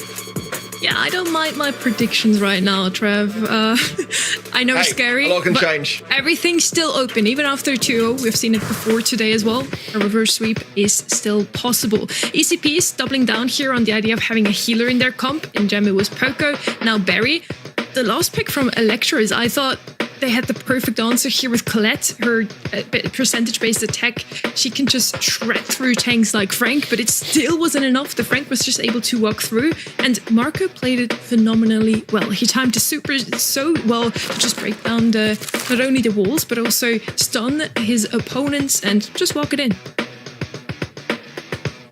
Yeah, I don't mind my predictions right now, Trev. I know it's scary, a lot can but change. Everything's still open. Even after 2-0, we've seen it before today as well. A reverse sweep is still possible. ECP is doubling down here on the idea of having a healer in their comp. In Gem, it was Poco, now Berry. The last pick from Electros, I thought they had the perfect answer here with Colette. Her percentage-based attack, she can just shred through tanks like Frank, but it still wasn't enough. The Frank was just able to walk through, and Marco played it phenomenally well. He timed the super so well to just break down not only the walls, but also stun his opponents and just walk it in.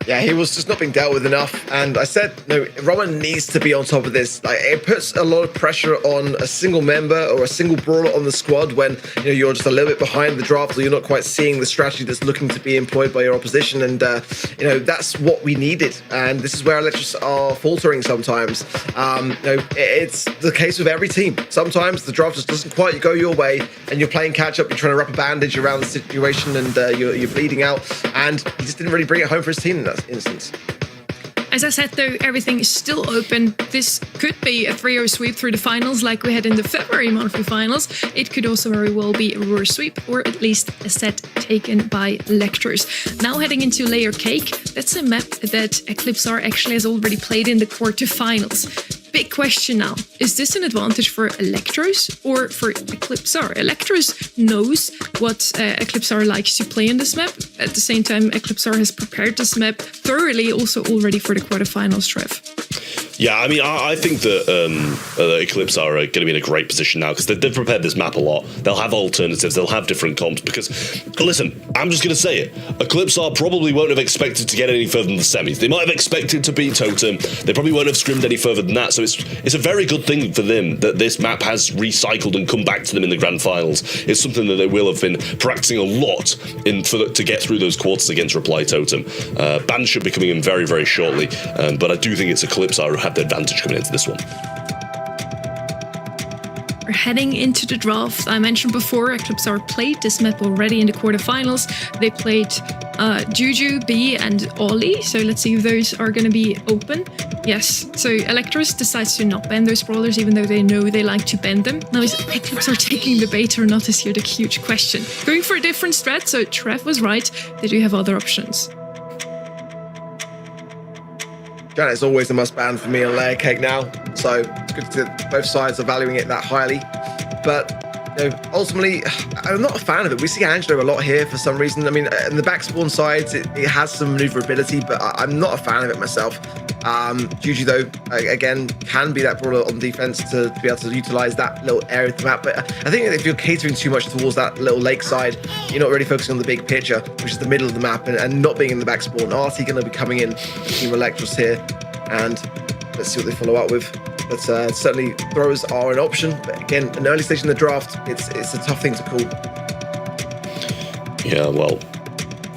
Yeah, he was just not being dealt with enough. And I said, no, Roman needs to be on top of this. Like, it puts a lot of pressure on a single member or a single brawler on the squad when you're just a little bit behind the draft, or you're not quite seeing the strategy that's looking to be employed by your opposition. And that's what we needed. And this is where Electros are faltering sometimes. It's the case with every team. Sometimes the draft just doesn't quite go your way, and you're playing catch up. You're trying to wrap a bandage around the situation, and you're bleeding out. And he just didn't really bring it home for his team in that instance. As I said, though, everything is still open. This could be a 3-0 sweep through the finals like we had in the February monthly finals. It could also very well be a reverse sweep, or at least a set taken by Electros. Now heading into Layer Cake, that's a map that Eclipse actually has already played in the quarterfinals. Big question now, is this an advantage for Electros or for Eclipse? Electros knows what Eclipse likes to play in this map. At the same time, Eclipse has prepared this map thoroughly also already for the quarterfinals, Trev. Yeah, I mean, I think that Eclipse are going to be in a great position now because they've prepared this map a lot. They'll have alternatives. They'll have different comps because, listen, I'm just going to say it. Eclipse are probably won't have expected to get any further than the semis. They might have expected to beat Totem. They probably won't have scrimmed any further than that. So it's a very good thing for them that this map has recycled and come back to them in the grand finals. It's something that they will have been practicing a lot to get through those quarters against Reply Totem. Bans should be coming in very, very shortly, but I do think it's Eclipse are have the advantage coming into this one. We're heading into the draft. I mentioned before, Eclipse are played this map already in the quarterfinals. They played Juju, B, and Ollie. So let's see if those are going to be open. Yes. So Electros decides to not ban those brawlers, even though they know they like to ban them. Now, is Eclipse are taking the bait or not is here the huge question. Going for a different strat. So Trev was right. They do have other options. Janet's always a must ban for me on Layer Cake now, so it's good that both sides are valuing it that highly. But ultimately, I'm not a fan of it. We see Angelo a lot here for some reason. I mean, in the back spawn sides, it has some maneuverability, but I'm not a fan of it myself. Juju, though, again, can be that brawler on defense to be able to utilize that little area of the map. But I think if you're catering too much towards that little lakeside, you're not really focusing on the big picture, which is the middle of the map, and not being in the back spawn. Artie going to be coming in, Team Electros here, and let's see what they follow up with. But certainly throws are an option. But again, an early stage in the draft, it's a tough thing to call. Yeah, well,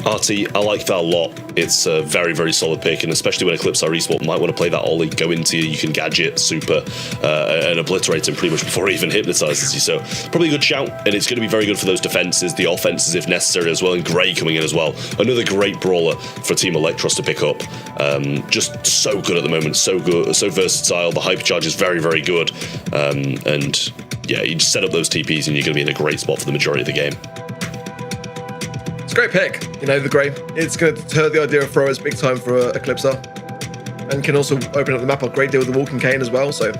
Artie, I like that a lot. It's a very, very solid pick, and especially when Eclipse are esport might want to play that Ollie, go into you can gadget, super, and obliterate him pretty much before he even hypnotizes you. So probably a good shout, and it's going to be very good for those defenses, the offenses if necessary as well, and Grey coming in as well. Another great brawler for Team Electros to pick up. Just so good at the moment, so good, so versatile. The hypercharge is very, very good, and yeah, you just set up those TPs and you're going to be in a great spot for the majority of the game. It's a great pick, the Grey. It's going to deter the idea of throwers big time for Eclipser, and can also open up the map a great deal with the Walking Cane as well, so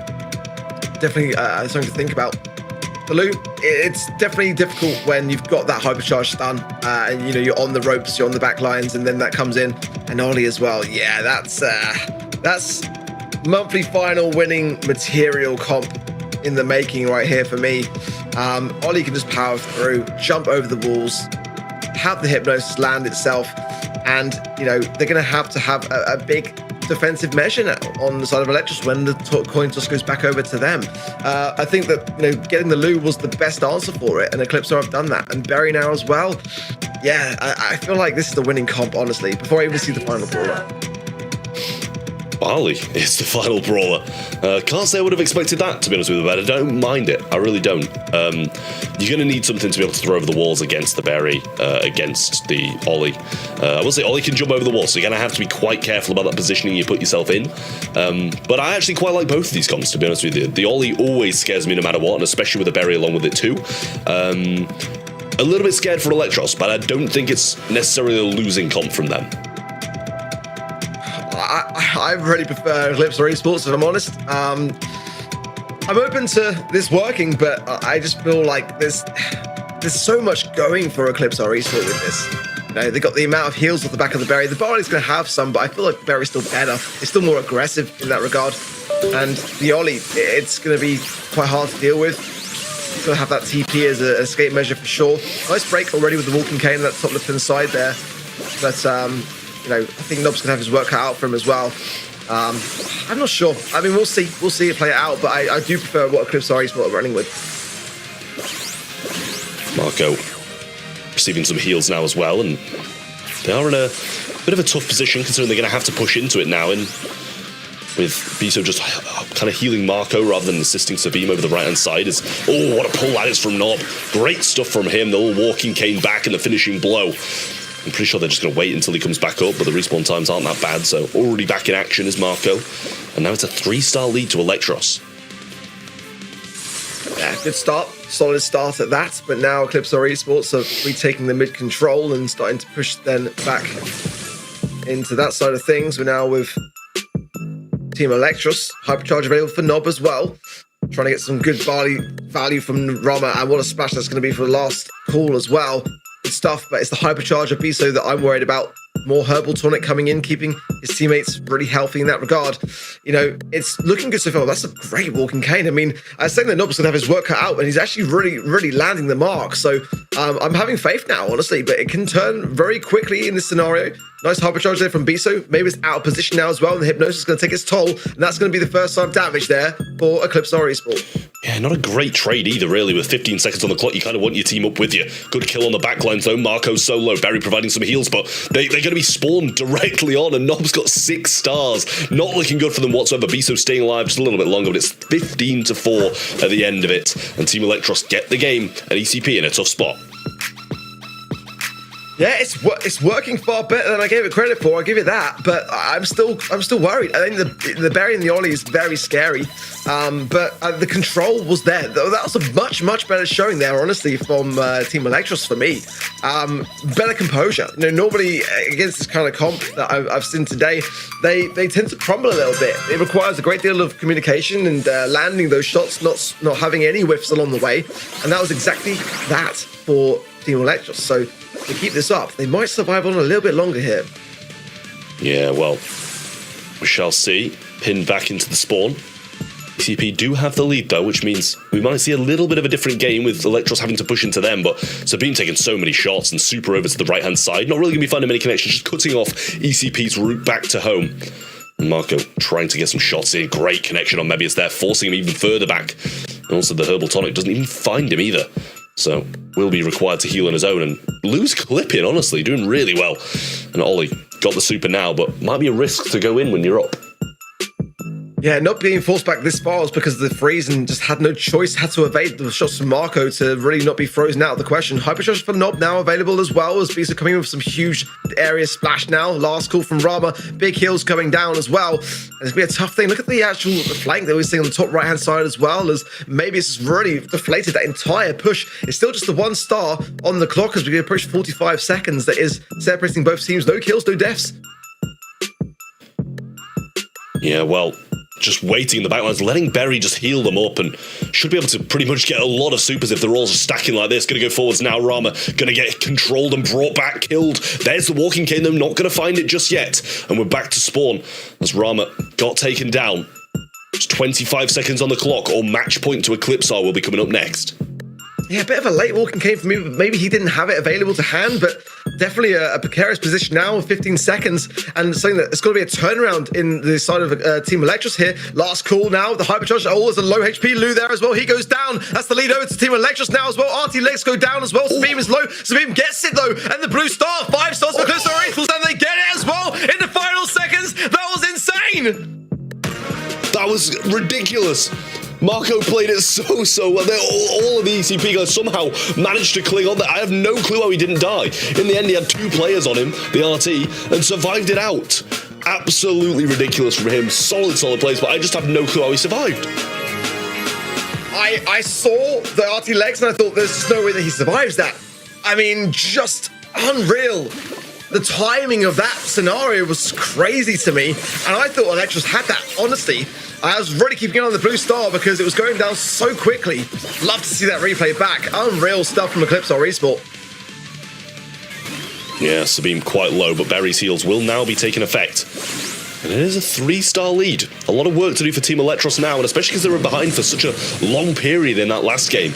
definitely something to think about. The loot, it's definitely difficult when you've got that hypercharge stun, and you're on the ropes, you're on the back lines, and then that comes in, and Ollie as well. Yeah, that's monthly final winning material comp in the making right here for me. Ollie can just power through, jump over the walls, have the hypnosis land itself, and they're going to have a big defensive measure now on the side of Electros when the coin toss goes back over to them. I think that getting the Lou was the best answer for it, and Eclipse have done that, and Berry now as well. Yeah, I feel like this is the winning comp, honestly, before I even see the final brawler. Barley is the final brawler. Can't say I would have expected that, to be honest with you, but I don't mind it. I really don't. You're going to need something to be able to throw over the walls against the Berry, against the Ollie. I will say Ollie can jump over the walls, so you're going to have to be quite careful about that positioning you put yourself in. But I actually quite like both of these comps, to be honest with you. The Ollie always scares me no matter what, and especially with the Berry along with it too. A little bit scared for Electros, but I don't think it's necessarily a losing comp from them. I really prefer Eclipse or esports, if I'm honest. I'm open to this working, but I just feel like there's so much going for Eclipse or esports with this. They got the amount of heals off the back of the Berry. The Barley's going to have some, but I feel like Berry's still better. It's still more aggressive in that regard. And the Ollie, it's going to be quite hard to deal with. He's going to have that TP as an escape measure for sure. Nice break already with the Walking Cane on that top left-hand side there. But I think Nob's gonna have his work cut out for him as well. I'm not sure. I mean, we'll see it play it out, but I do prefer what Eclipse are running with. Marco receiving some heals now as well, and they are in a bit of a tough position considering they're going to have to push into it now, and with Biso just kind of healing Marco rather than assisting Sabim over the right-hand side. Oh, what a pull that is from Nob. Great stuff from him. The little Walking Cane back and the finishing blow. I'm pretty sure they're just going to wait until he comes back up, but the respawn times aren't that bad, so already back in action is Marco. And now it's a 3-star lead to Electros. Yeah, good start. Solid start at that, but now Eclipse or esports are retaking the mid control and starting to push then back into that side of things. We're now with Team Electros. Hypercharge available for Nob as well. Trying to get some good value from Rama, and what a splash that's going to be for the last call as well. Good stuff, but it's the hypercharge of Biso that I'm worried about. More Herbal Tonic coming in, keeping his teammates really healthy in that regard. You know, it's looking good so far. That's a great walking cane. I mean, I was saying that Nob's going to have his work cut out, and he's actually really landing the mark. So I'm having faith now, honestly, but it can turn very quickly in this scenario. Nice hypercharge there from Biso. Maybe it's out of position now as well, and the Hypnosis is going to take its toll, and that's going to be the first time damage there for Eclipse Esport. Yeah, not a great trade either, really. With 15 seconds on the clock, you kind of want your team up with you. Good kill on the backlines, though. Marco's solo, Barry providing some heals, but they're going to be spawned directly on, and Nob's got 6 stars. Not looking good for them whatsoever. Biso staying alive just a little bit longer, but it's 15-4 at the end of it, and Team Electros get the game, and ECP in a tough spot. Yeah, it's working far better than I gave it credit for. I give it that, but I'm still worried. I think the Barry and the Ollie is very scary, but the control was there. That was a much better showing there, honestly, from Team Electros for me. Better composure. You know, normally against this kind of comp that I've seen today, they tend to crumble a little bit. It requires a great deal of communication and landing those shots, not having any whiffs along the way, and that was exactly that for Team Electros. So to keep this up, they might survive on a little bit longer here. Yeah, well, we shall see. Pinned back into the spawn. ECP do have the lead, though, which means we might see a little bit of a different game with Electros having to push into them, but Sabine taking so many shots and super over to the right-hand side. Not really going to be finding many connections, just cutting off ECP's route back to home. And Marco trying to get some shots in. Great connection on Mebius there, forcing him even further back. And also the Herbal Tonic doesn't even find him either. So will be required to heal on his own and lose clipping, honestly, doing really well. And Ollie got the super now, but might be a risk to go in when you're up. Yeah, not being forced back this far was because of the freeze and just had no choice, had to evade the shots from Marco to really not be frozen out of the question. Hypercharge for Nob now available as well, as Bisa coming in with some huge area splash now. Last call from Rama, big heals coming down as well. And it's going to be a tough thing. Look at the actual flank that we're seeing on the top right-hand side as well, as maybe it's really deflated that entire push. It's still just the 1 star on the clock as we approach 45 seconds that is separating both teams. No kills, no deaths. Yeah, well, just waiting in the backlines, letting Berry just heal them up, and should be able to pretty much get a lot of supers if they're all stacking like this. Going to go forwards now. Rama going to get controlled and brought back, killed. There's the walking cane, though, not going to find it just yet. And we're back to spawn as Rama got taken down. Just 25 seconds on the clock, or match point to Eclipsar will be coming up next. Yeah, a bit of a late walking cane for me. Maybe he didn't have it available to hand, but definitely a precarious position now with 15 seconds and saying that it's got to be a turnaround in the side of Team Electros here. Last call now. The hypercharge. Oh, there's a low HP Lou there as well. He goes down. That's the lead over to Team Electros now as well. RT legs go down as well. Sabine is low. Sabine gets it though. And the blue star. 5 stars for Eclipse Raceful, and they get it as well in the final seconds. That was insane. That was ridiculous. Marco played it so well. All of the ECP guys somehow managed to cling on there. I have no clue how he didn't die. In the end, he had 2 players on him, the RT, and survived it out. Absolutely ridiculous from him. Solid plays, but I just have no clue how he survived. I saw the RT legs and I thought there's just no way that he survives that. I mean, just unreal. The timing of that scenario was crazy to me, and I thought Electros had that, honestly. I was really keeping an eye on the blue star because it was going down so quickly. Love to see that replay back. Unreal stuff from Eclipse Esport. Yeah, Sabine quite low, but Berry's heals will now be taking effect. And it is a 3-star lead. A lot of work to do for Team Electros now, and especially because they were behind for such a long period in that last game.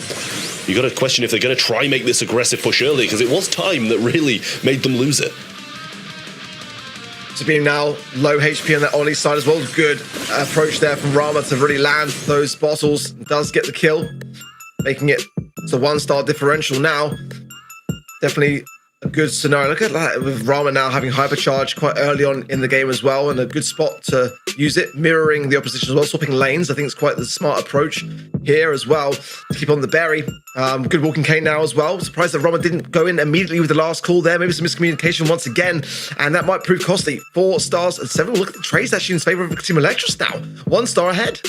You got to question if they're going to try and make this aggressive push early, because it was time that really made them lose it. Sabine now low HP on that Ollie side as well. Good approach there from Rama to really land those bottles. Does get the kill, making it a 1-star differential now. Definitely a good scenario. Look at that with Rama now having hypercharge quite early on in the game as well, and a good spot to use it, mirroring the opposition as well, swapping lanes. I think it's quite the smart approach here as well to keep on the Berry. Good walking cane now as well. Surprised that Rama didn't go in immediately with the last call there. Maybe some miscommunication once again, and that might prove costly. 4 stars and 7. Look at the trades actually in favor of Team Electros now. 1 star ahead.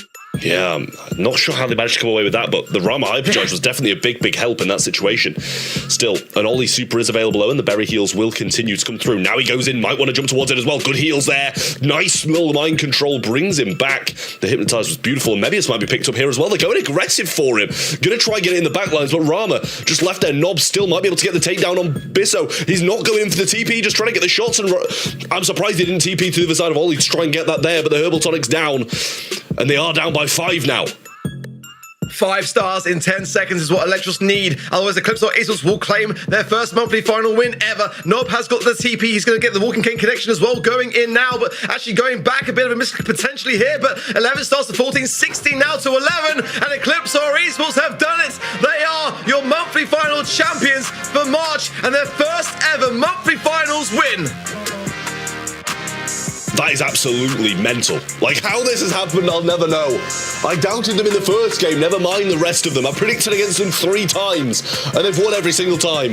Yeah, I'm not sure how they managed to come away with that, but the Rama Hypercharge was definitely a big help in that situation. Still, an Ollie Super is available, and the Berry Heals will continue to come through. Now he goes in, might want to jump towards it as well. Good heals there. Nice little mind control, brings him back. The Hypnotize was beautiful, and Mebius might be picked up here as well. They're going aggressive for him. Going to try and get it in the back lines, but Rama just left there. Nob still might be able to get the takedown on Bisso. He's not going in for the TP, just trying to get the shots, and I'm surprised he didn't TP to the other side of Ollie to try and get that there, but the Herbal Tonic's down, and they are down by 5 now. 5 stars in 10 seconds is what Electros need. Otherwise, Eclipse or Asos will claim their first monthly final win ever. Nob has got the TP. He's going to get the Walking Cane connection as well, going in now, but actually going back a bit of a miss potentially here. But 11 stars to 14, 16 now to 11, and Eclipse or Esports have done it. They are your monthly final champions for March, and their first ever monthly finals win. That is absolutely mental. Like, how this has happened, I'll never know. I doubted them in the first game, never mind the rest of them. I predicted against them 3 times, and they've won every single time.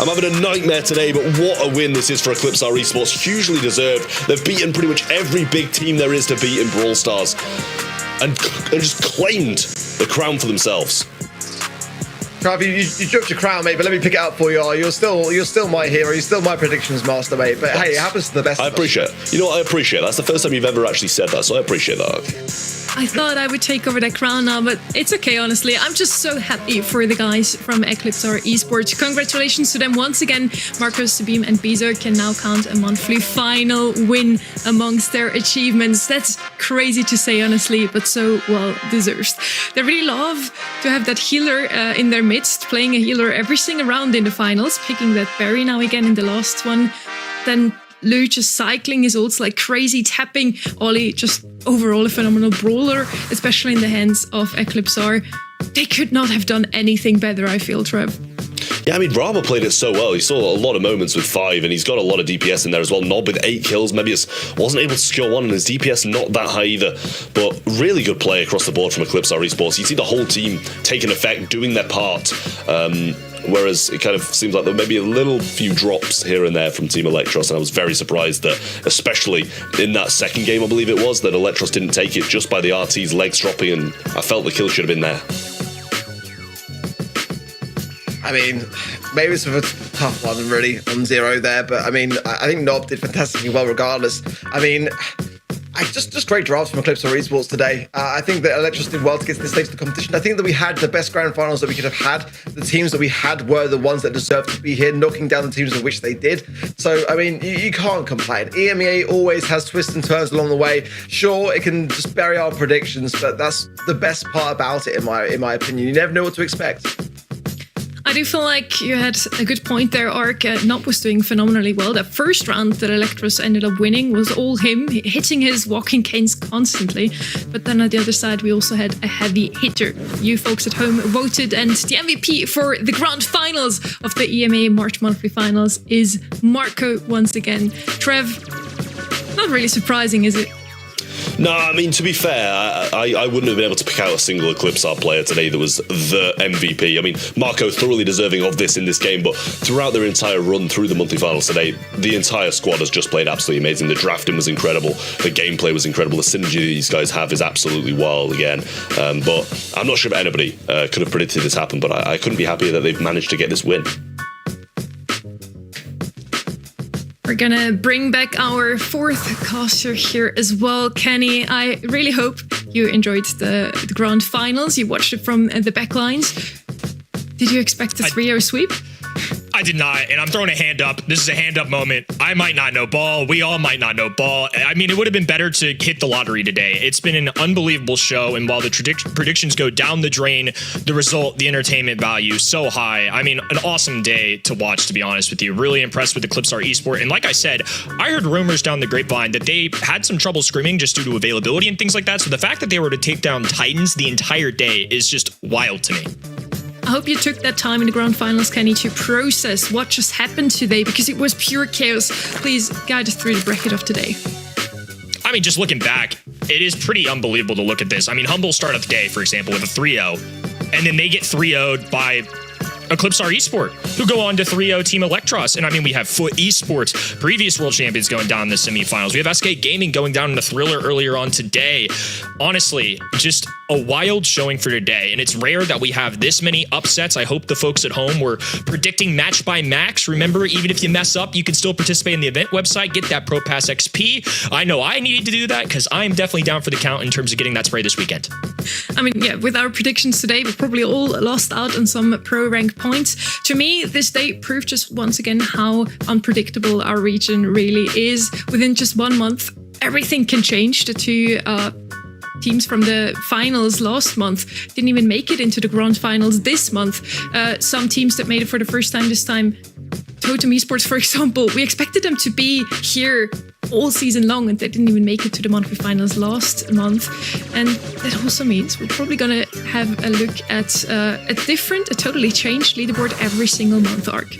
I'm having a nightmare today, but what a win this is for Eclipse R Esports. Hugely deserved. They've beaten pretty much every big team there is to beat in Brawl Stars, and just claimed the crown for themselves. Trav, you dropped your crown, mate, but let me pick it up for you. You're still my hero. You're still my predictions master, mate. But hey, it happens to the best. I appreciate it. You know what? I appreciate it. That's the first time you've ever actually said that, so I appreciate that. I thought I would take over that crown now, but it's okay, honestly. I'm just so happy for the guys from Eclipse or Esports. Congratulations to them once again. Marcos, Sabim, and Beezer can now count a monthly final win amongst their achievements. That's crazy to say, honestly, but so well deserved. They really love to have that healer in their midst, playing a healer every single round in the finals, picking that Barry now again in the last one. Then Lou just cycling his ults like crazy, tapping Ollie, just overall a phenomenal brawler, especially in the hands of Eclipse R. They could not have done anything better, I feel, Trev. Yeah, I mean, Rama played it so well. He saw a lot of moments with 5, and he's got a lot of DPS in there as well. Nob with 8 kills. Mebius wasn't able to secure 1, and his DPS not that high either. But really good play across the board from Eclipse R Esports. You see the whole team taking effect, doing their part. Whereas it kind of seems like there may be a little few drops here and there from Team Electros, and I was very surprised that, especially in that second game, I believe it was, that Electros didn't take it just by the RT's legs dropping, and I felt the kill should have been there. I mean, maybe it's a tough one, really, on 0 there, but I mean, I think Nob did fantastically well regardless. I mean, just great drafts from Eclipse or Esports today. I think that Electros did well to get to this stage of the competition. I think that we had the best grand finals that we could have had. The teams that we had were the ones that deserved to be here, knocking down the teams of which they did. So, I mean, you can't complain. EMEA always has twists and turns along the way. Sure, it can just bury our predictions, but that's the best part about it, in my opinion. You never know what to expect. I do feel like you had a good point there, Ark. Nob was doing phenomenally well. That first round that Electros ended up winning was all him, hitting his walking canes constantly. But then on the other side, we also had a heavy hitter. You folks at home voted, and the MVP for the grand finals of the EMEA March monthly finals is Marco once again. Trev, not really surprising, is it? No, I mean, to be fair, I wouldn't have been able to pick out a single Eclipse R player today that was the MVP. I mean, Marco thoroughly deserving of this in this game, but throughout their entire run through the monthly finals today, the entire squad has just played absolutely amazing. The drafting was incredible. The gameplay was incredible. The synergy these guys have is absolutely wild again. But I'm not sure if anybody could have predicted this happen, but I couldn't be happier that they've managed to get this win. We're gonna bring back our 4th caster here as well, Kenny. I really hope you enjoyed the grand finals. You watched it from the back lines. Did you expect a 3-0 sweep? I did not, and I'm throwing a hand up. This is a hand up moment. I might not know ball. We all might not know ball. I mean, it would have been better to hit the lottery today. It's been an unbelievable show, and while the predictions go down the drain, the result, the entertainment value, so high. I mean, an awesome day to watch, to be honest with you. Really impressed with Eclipse R Esport, and like I said, I heard rumors down the grapevine that they had some trouble scrimming just due to availability and things like that, so the fact that they were to take down Titans the entire day is just wild to me. I hope you took that time in the grand finals, Kenny, to process what just happened today, because it was pure chaos. Please guide us through the bracket of today. I mean, just looking back, it is pretty unbelievable to look at this. I mean, Humble start of the day, for example, with a 3-0, and then they get 3-0'd by Eclipse our Esport, who go on to 3-0 Team Electros. And I mean, we have Foot Esports, previous world champions, going down in the semifinals. We have SK Gaming going down in the Thriller earlier on today. Honestly, just a wild showing for today. And it's rare that we have this many upsets. I hope the folks at home were predicting match by max. Remember, even if you mess up, you can still participate in the event website, get that Pro Pass XP. I know I needed to do that because I'm definitely down for the count in terms of getting that spray this weekend. I mean, yeah, with our predictions today, we probably all lost out on some pro rank points. To me, this day proved just once again how unpredictable our region really is. Within just 1 month, everything can change. The two teams from the finals last month didn't even make it into the grand finals this month. Some teams that made it for the first time this time, Totem Esports, for example, we expected them to be here all season long, and they didn't even make it to the monthly finals last month. And that also means we're probably going to have a look at a totally changed leaderboard every single month, Arc.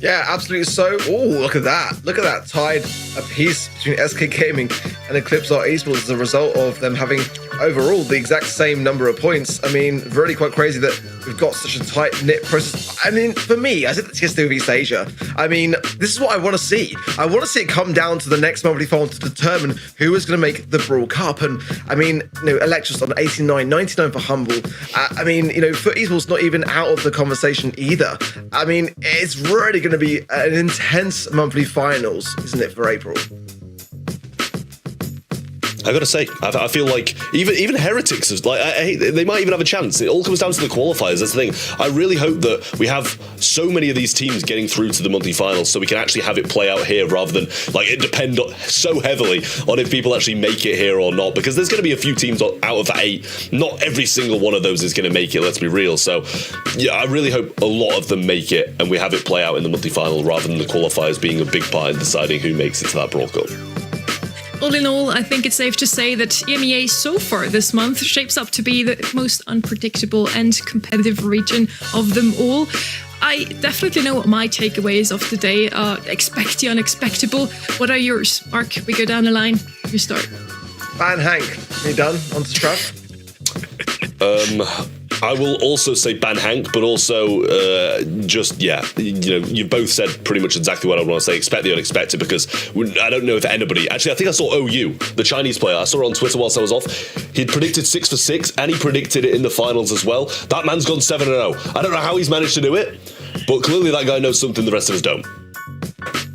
Yeah, absolutely. So, look at that. Look at that. Tied a piece between SK Gaming and Eclipse Art Esports as a result of them having overall the exact same number of points. I mean, really quite crazy that we've got such a tight-knit process. I mean, for me, I said this yesterday with East Asia, I mean, this is what I want to see. I want to see it come down to the next monthly final to determine who is going to make the Brawl Cup. And I mean, Electros on 89, 99 for Humble. I mean, Foot Esports not even out of the conversation either. I mean, it's really going to be an intense monthly finals, isn't it, for April? I gotta say, I feel like even Heretics is like they might even have a chance. It all comes down to the qualifiers. That's the thing. I really hope that we have so many of these teams getting through to the monthly finals, so we can actually have it play out here rather than like it depend so heavily on if people actually make it here or not. Because there's going to be a few teams out of the 8. Not every single one of those is going to make it. Let's be real. So yeah, I really hope a lot of them make it, and we have it play out in the monthly final rather than the qualifiers being a big part in deciding who makes it to that Brawl Cup. All in all, I think it's safe to say that EMEA so far this month shapes up to be the most unpredictable and competitive region of them all. I definitely know what my takeaway is of the day. Expect the unexpectable. What are yours? Mark, we go down the line. You start. Ban Hank. You done? On to Trav? I will also say ban Hank, but also you both said pretty much exactly what I want to say. Expect the unexpected, because I don't know if anybody. Actually, I think I saw OU, the Chinese player. I saw it on Twitter whilst I was off. He'd predicted 6 for 6, and he predicted it in the finals as well. That man's gone 7-0. I don't know how he's managed to do it, but clearly that guy knows something the rest of us don't.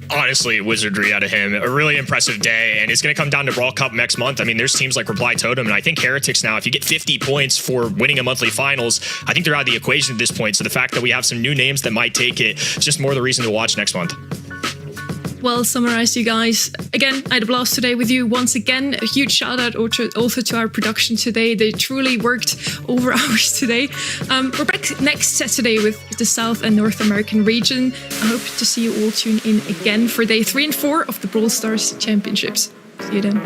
Honestly, wizardry out of him. A really impressive day, and it's going to come down to Brawl Cup next month. I mean, there's teams like Reply Totem, and I think Heretics now, if you get 50 points for winning a monthly finals, I think they're out of the equation at this point. So the fact that we have some new names that might take it, it's just more the reason to watch next month. Well summarized, you guys. Again, I had a blast today with you once again. A huge shout out also to our production today. They truly worked over hours today. We're back next Saturday with the South and North American region. I hope to see you all tune in again for day 3 and 4 of the Brawl Stars Championships. See you then.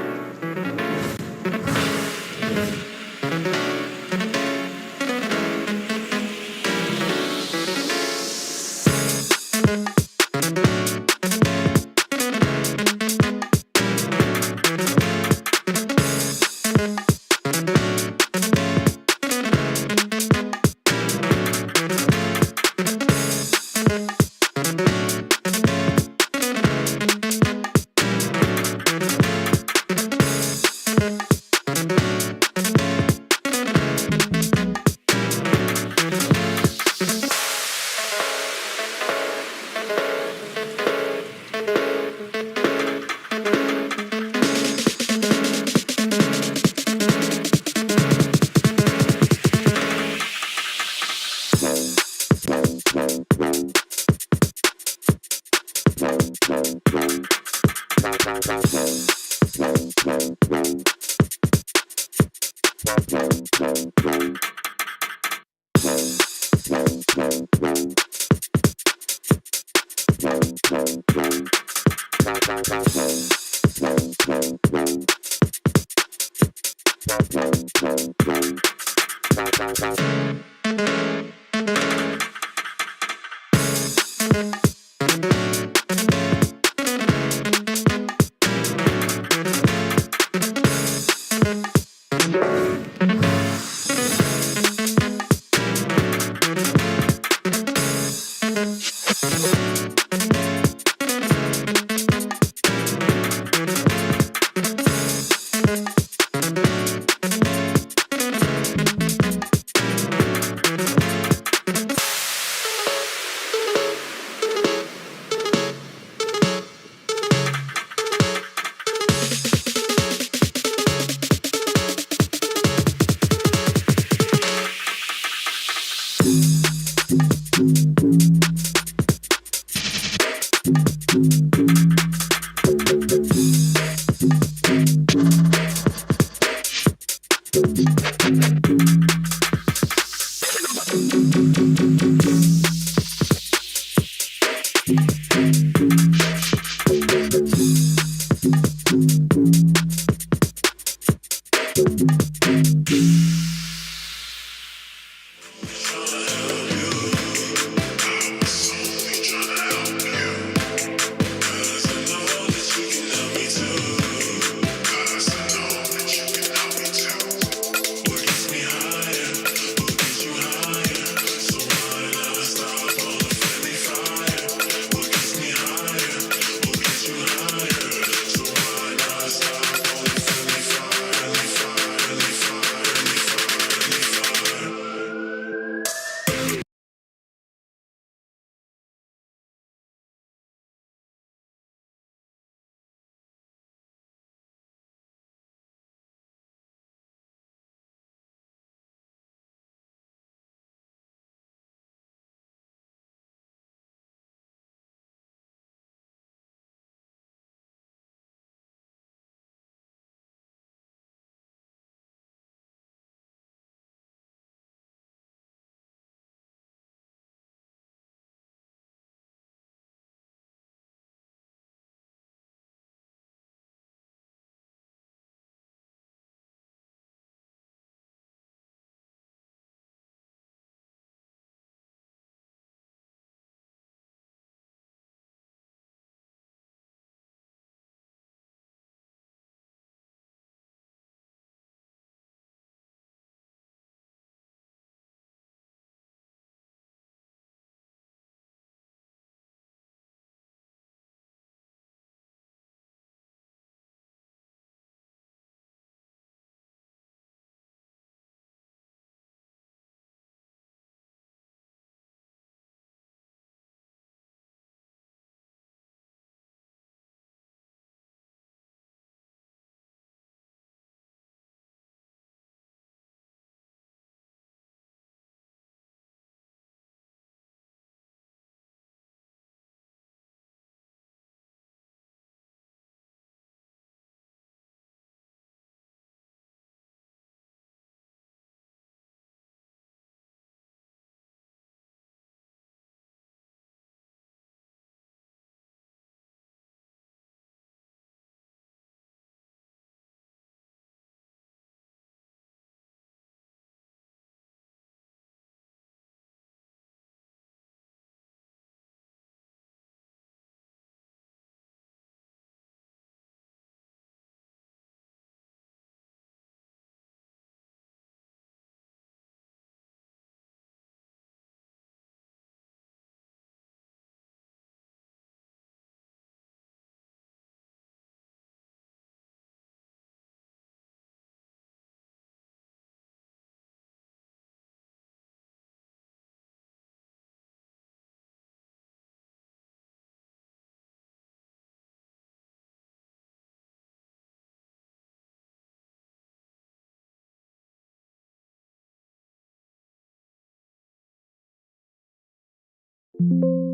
you.